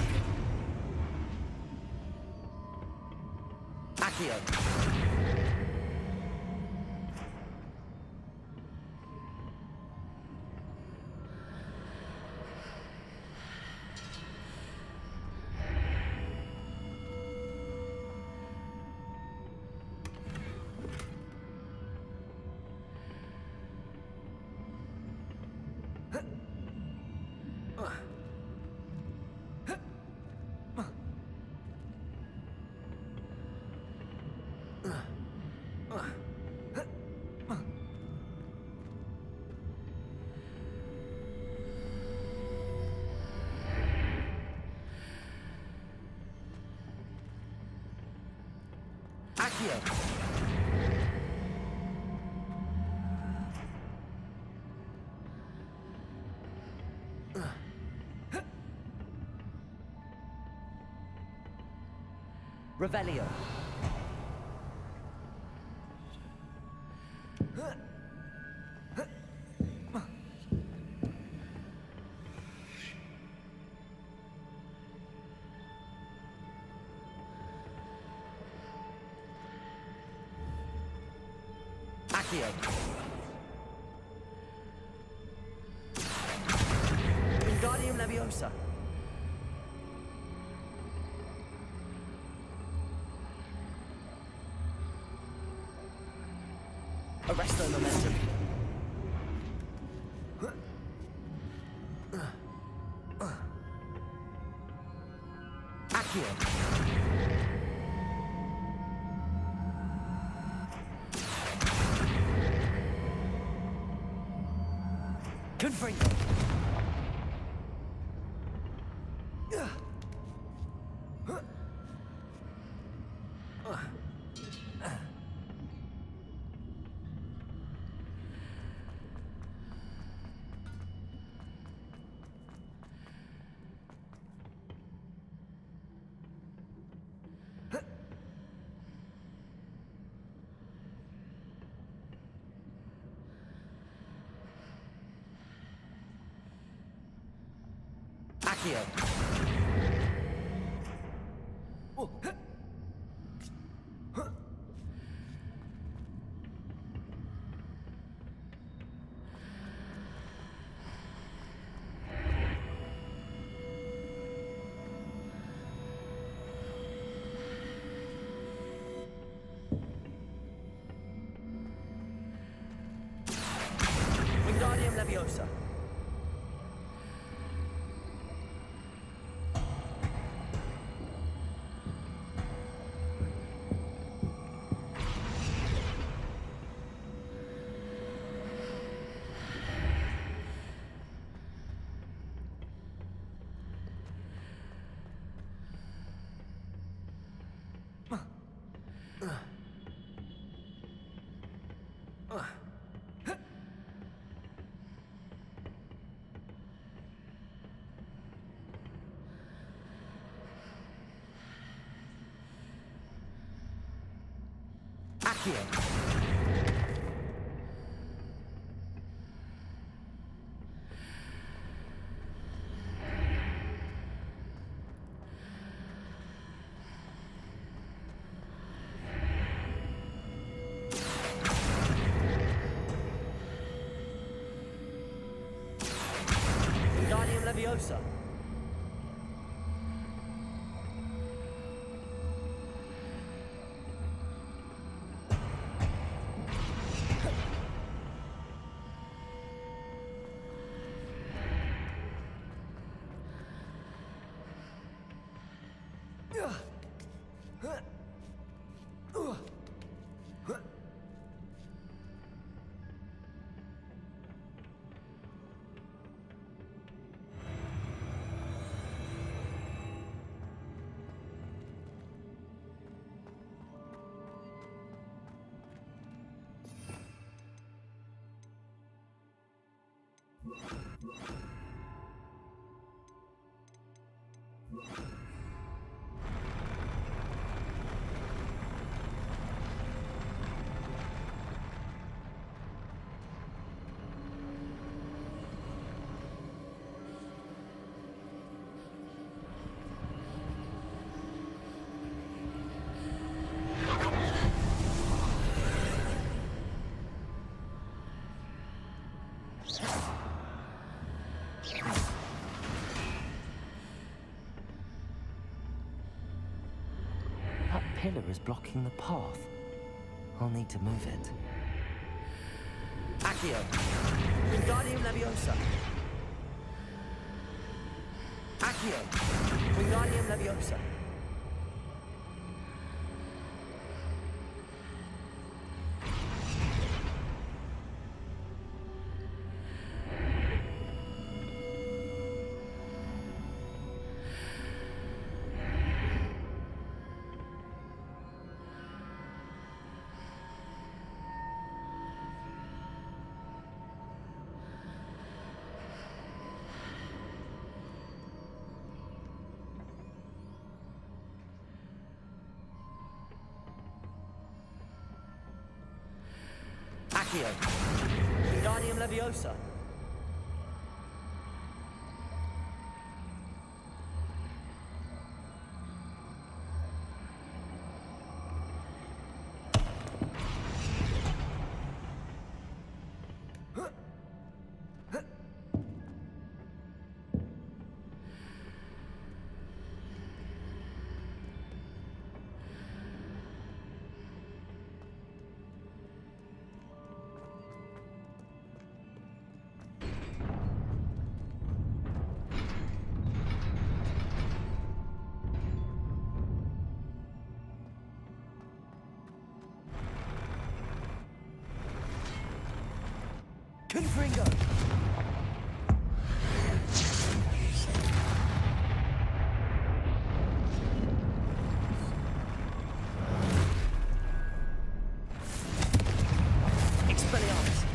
Accio. Accio. Revelio. Accio. Wingardium Leviosa. Arresto momentum. Accio. Confringo. Accio. Wingardium Leviosa. Accio. Wingardium Leviosa. That pillar is blocking the path. I'll need to move it. Accio. Wingardium Leviosa. Accio. Wingardium Leviosa. Accio. Wingardium Leviosa. Confringo! Expelliarmus!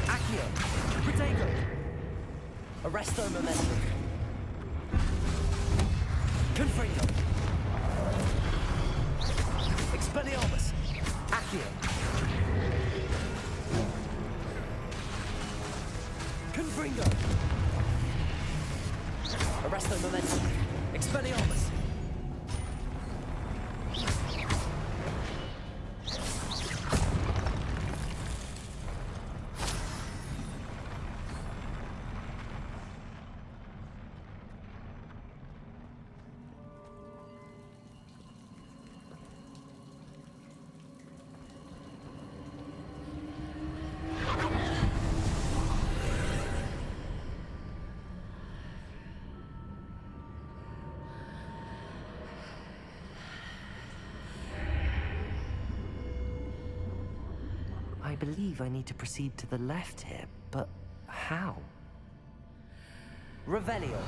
Accio! Protego! Arresto Momentum! Confringo! Expelliarmus! Accio! Confringo! Arresto momentum. Expelliarmus. I believe I need to proceed to the left here, but how? Revelio.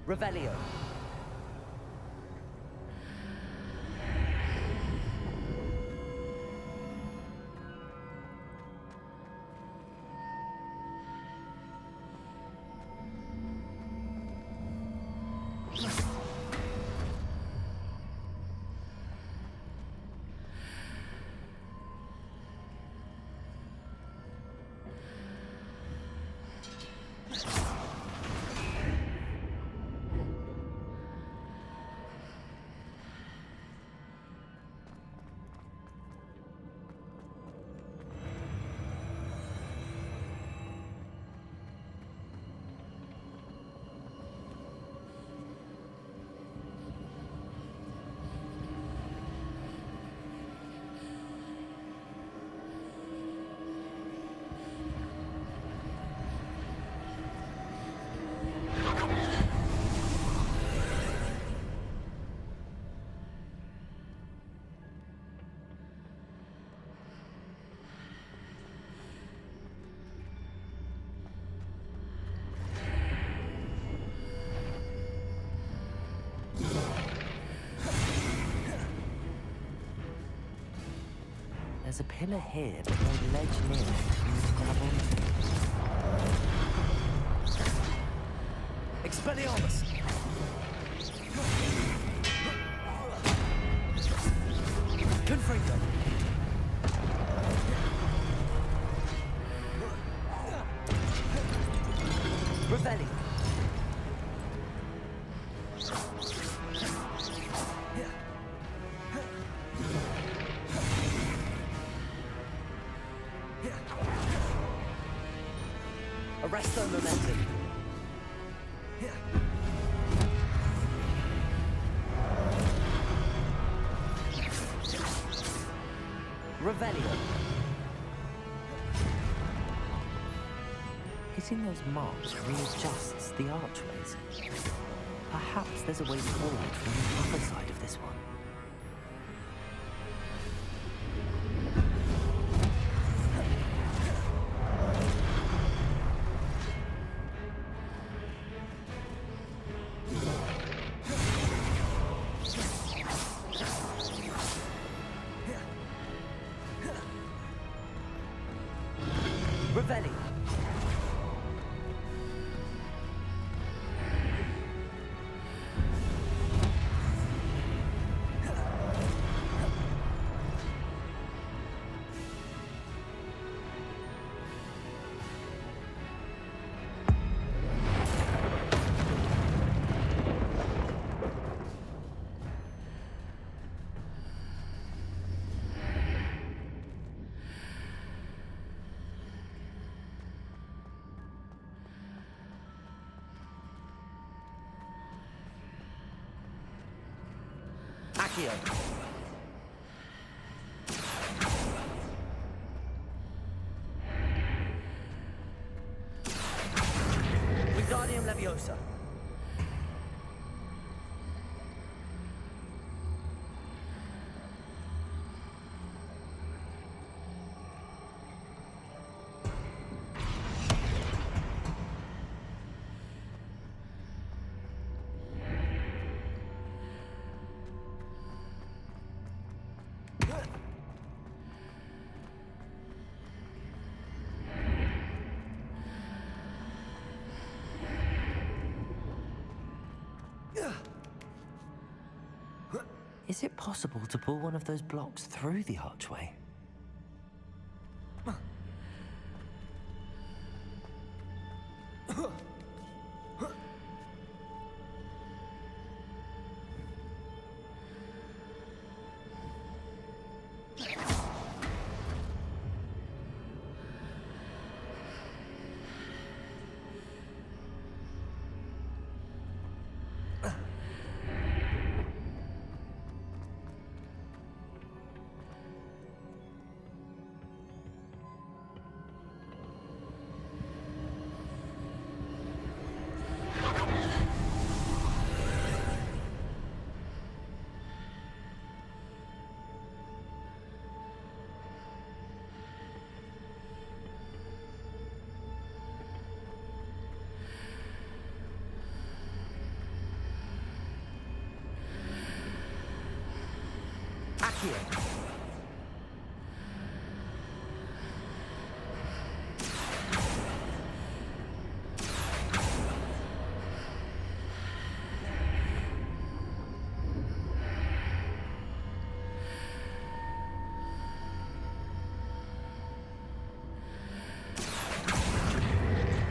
Revelio. There's a pillar here, but no ledge near it. Can you grab onto? Expelliarmus! Confringo! Revelli! Arresto momentum. Revelio. Hitting those marks readjusts the archways. Perhaps there's a way forward from the other side of this one. Revelli. Accio. Wingardium Leviosa. Is it possible to pull one of those blocks through the archway? Accio.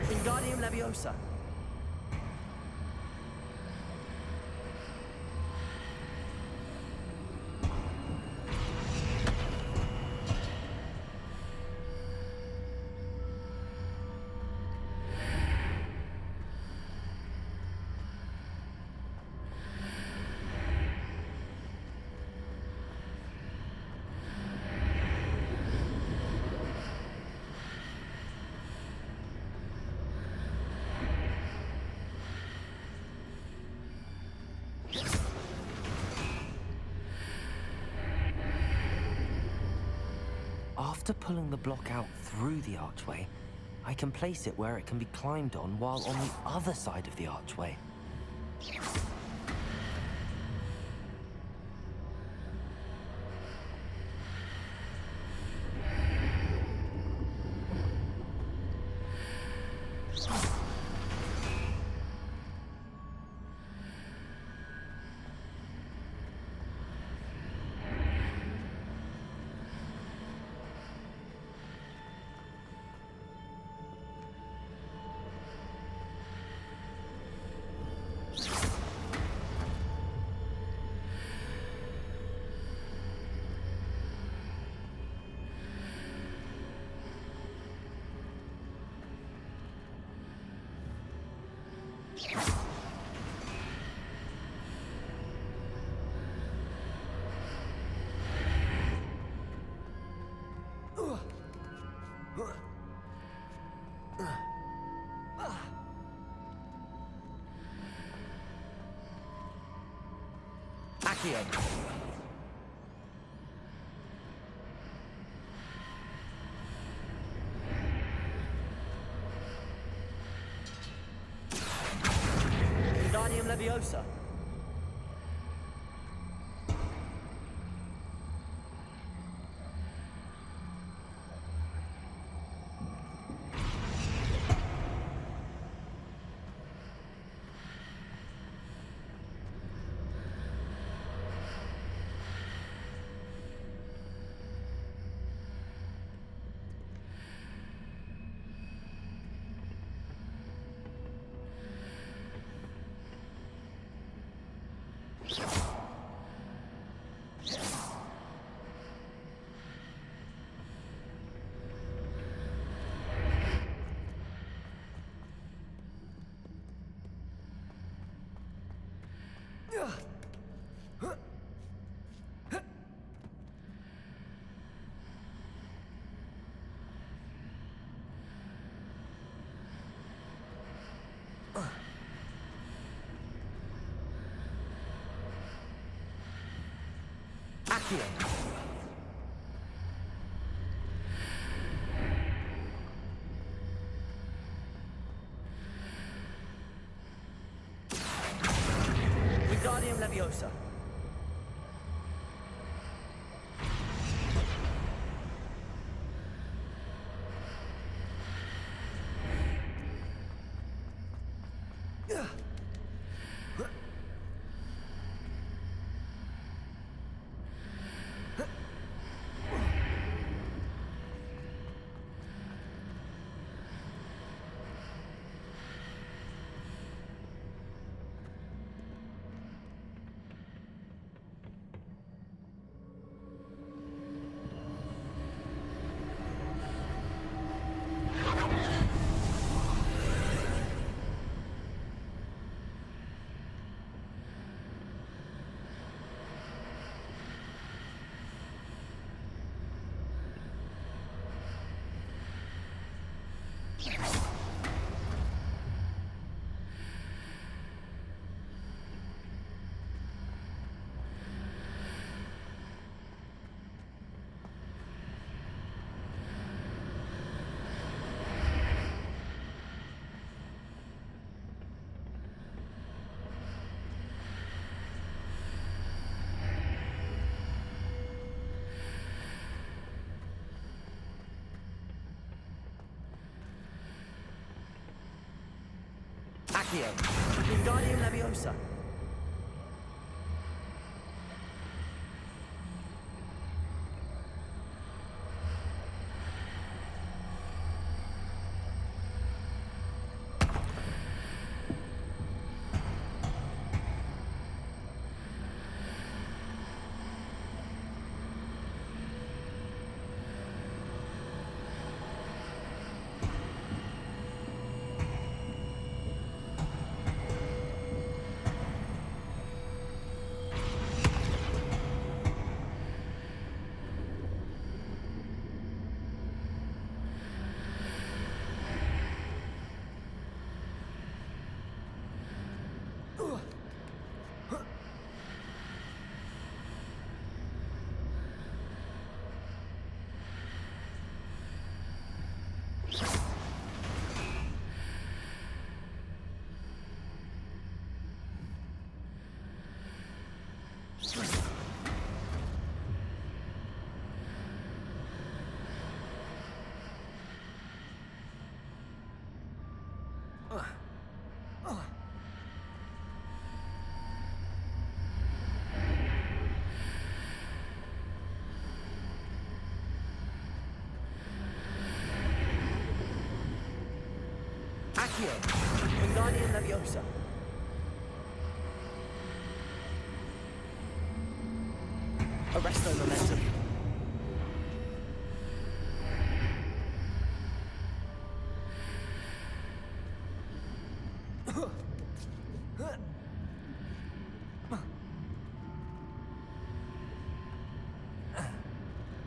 Wingardium Leviosa. After pulling the block out through the archway, I can place it where it can be climbed on while on the other side of the archway. Accio. Wingardium Leviosa. Accio. Wingardium Leviosa. Accio. Wingardium Leviosa. Accio. Wingardium Leviosa. Arresto Momentum.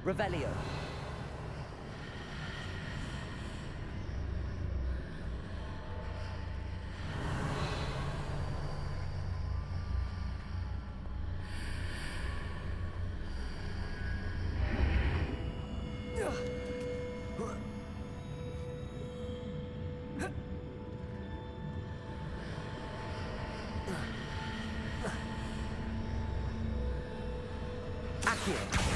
Revelio. Accio.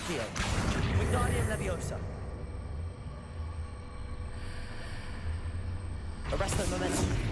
Accio. Wingardium Leviosa. Arresto Momentum.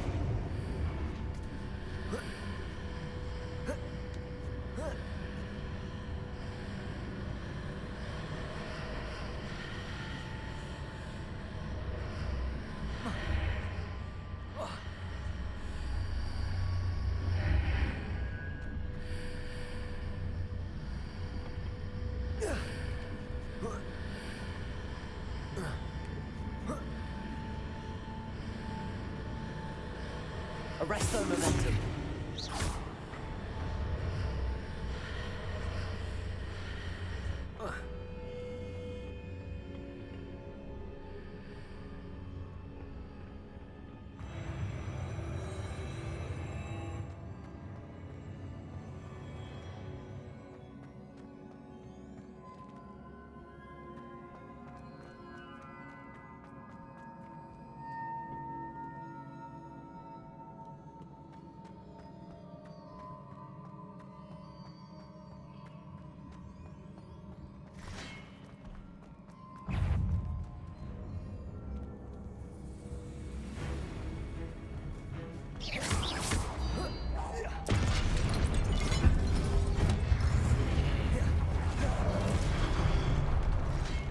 Arresto Momentum.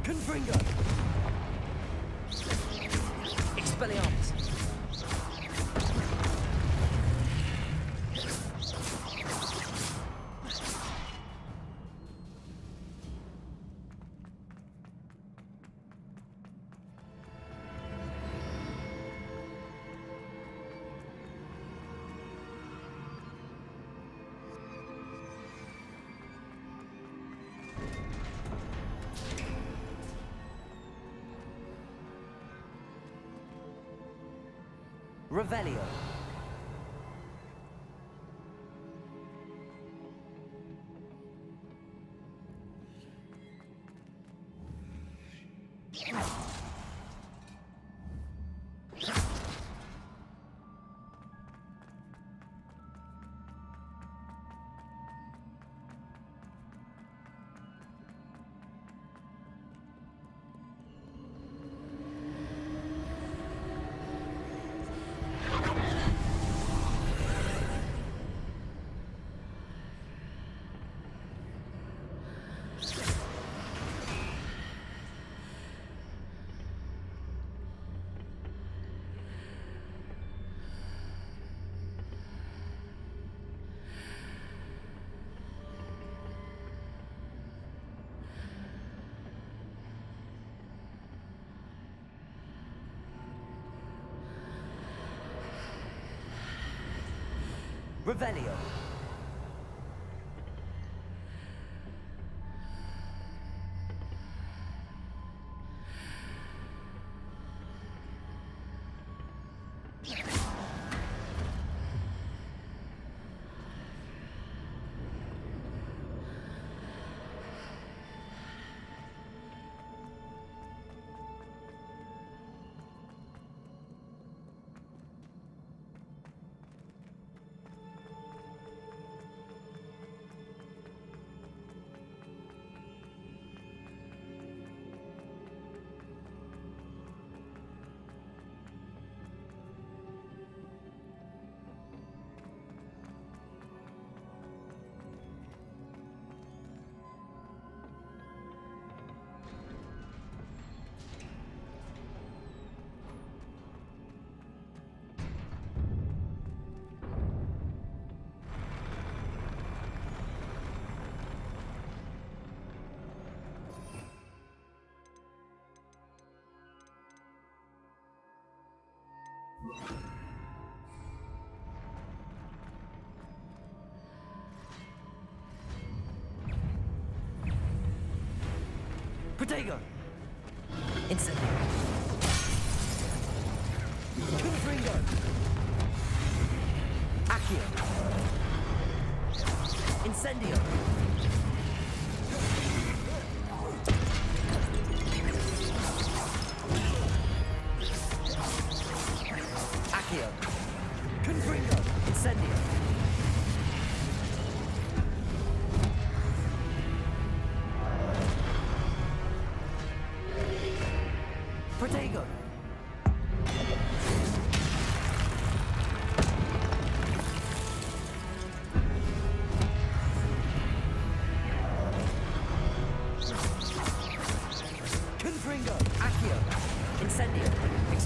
Confringo! Expelliarmus! Revelio. Revelio. Protego! Incendio! Confringo! Accio! Incendio! Accio! Confringo! Incendio!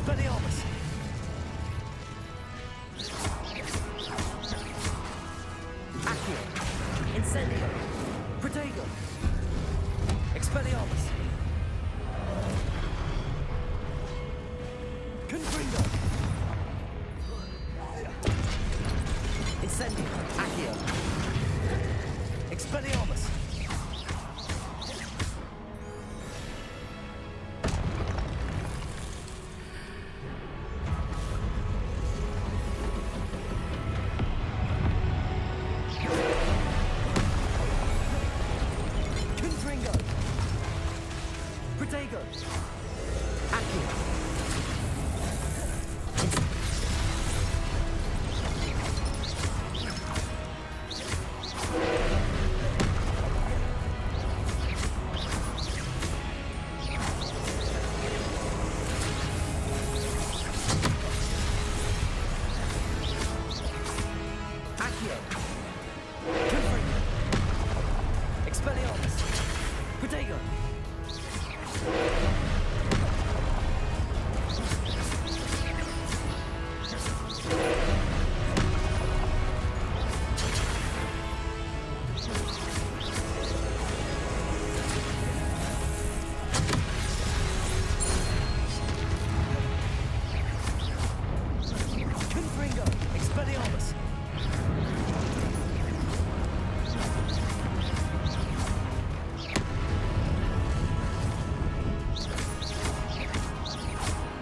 Expelliarmus! Accio! Incendio! Protego! Expelliarmus! Confringo! Incendio! Accio! Expelliarmus! Confringo! Protego! Accio! Accio! Confringo! Expelliarmus! Protego! Confringo! Expelliarmus!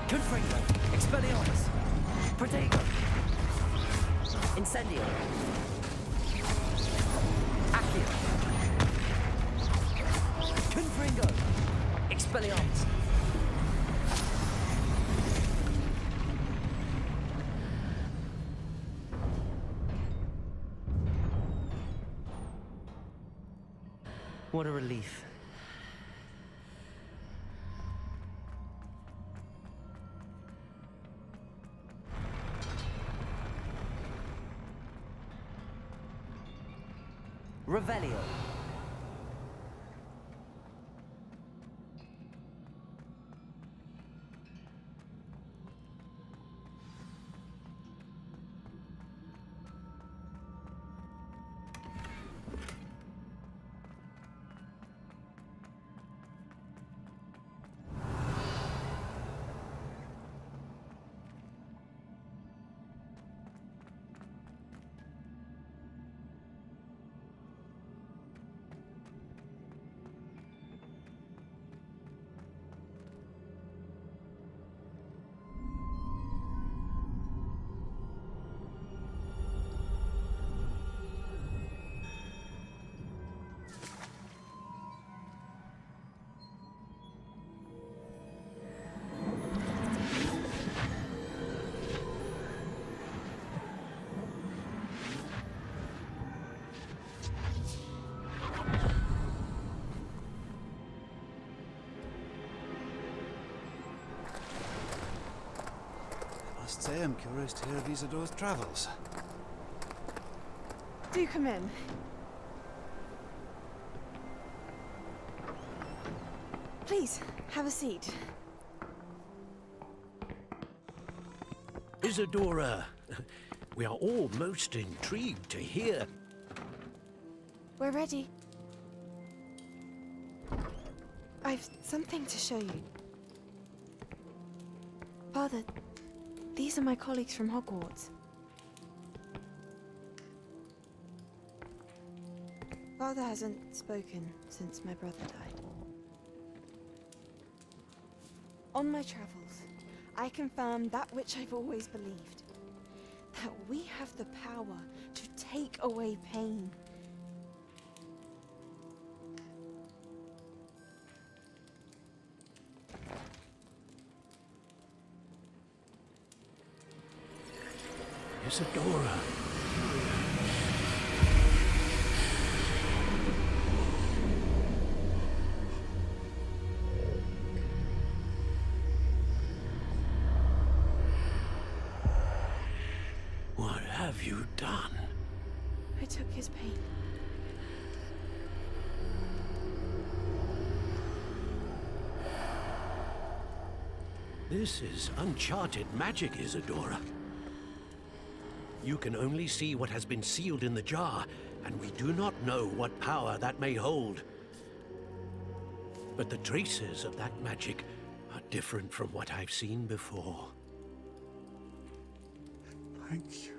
Confringo! Expelliarmus! Protego! Incendio! Accio! Confringo! Expelliarmus! What a relief. Revelio. Must say I'm curious to hear of Isadore's travels. Do come in. Please, have a seat. Isadora, we are all most intrigued to hear. We're ready. I've something to show you. Father, these are my colleagues from Hogwarts. Father hasn't spoken since my brother died. On my travels, I confirmed that which I've always believed. That we have the power to take away pain. Isadora. What have you done? I took his pain. This is uncharted magic, Isadora. You can only see what has been sealed in the jar, and we do not know what power that may hold. But the traces of that magic are different from what I've seen before. Thank you.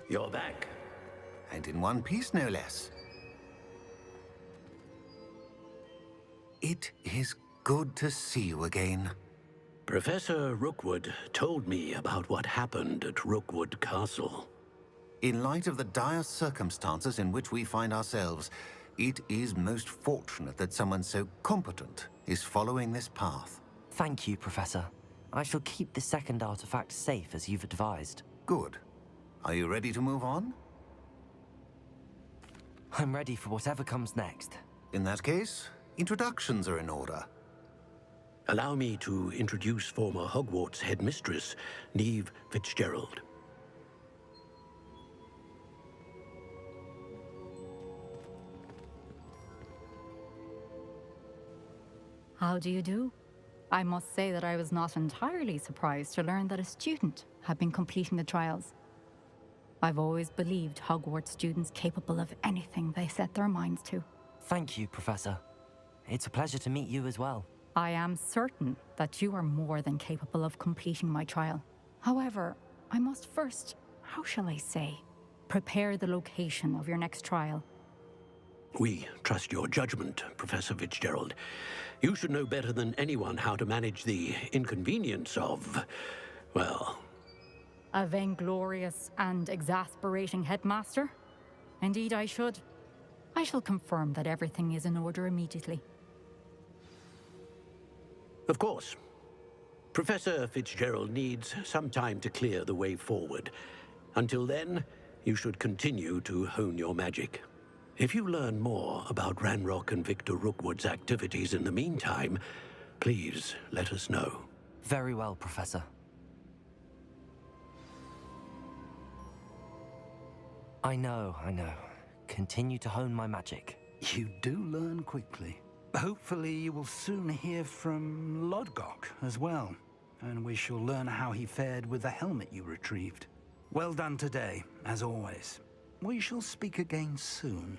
You're back. And in one piece, no less. It is good to see you again. Professor Rookwood told me about what happened at Rookwood Castle. In light of the dire circumstances in which we find ourselves, it is most fortunate that someone so competent is following this path. Thank you, Professor. I shall keep the second artifact safe as you've advised. Good. Are you ready to move on? I'm ready for whatever comes next. In that case, introductions are in order. Allow me to introduce former Hogwarts headmistress, Neve Fitzgerald. How do you do? I must say that I was not entirely surprised to learn that a student had been completing the trials. I've always believed Hogwarts students capable of anything they set their minds to. Thank you, Professor. It's a pleasure to meet you as well. I am certain that you are more than capable of completing my trial. However, I must first, how shall I say, prepare the location of your next trial. We trust your judgment, Professor Fitzgerald. You should know better than anyone how to manage the inconvenience of, well... A vainglorious and exasperating headmaster? Indeed I should. I shall confirm that everything is in order immediately. Of course. Professor Fitzgerald needs some time to clear the way forward. Until then, you should continue to hone your magic. If you learn more about Ranrock and Victor Rookwood's activities in the meantime, please let us know. Very well, Professor. I know. Continue to hone my magic. You do learn quickly. Hopefully you will soon hear from Lodgok as well, and we shall learn how he fared with the helmet you retrieved. Well done today, as always. We shall speak again soon.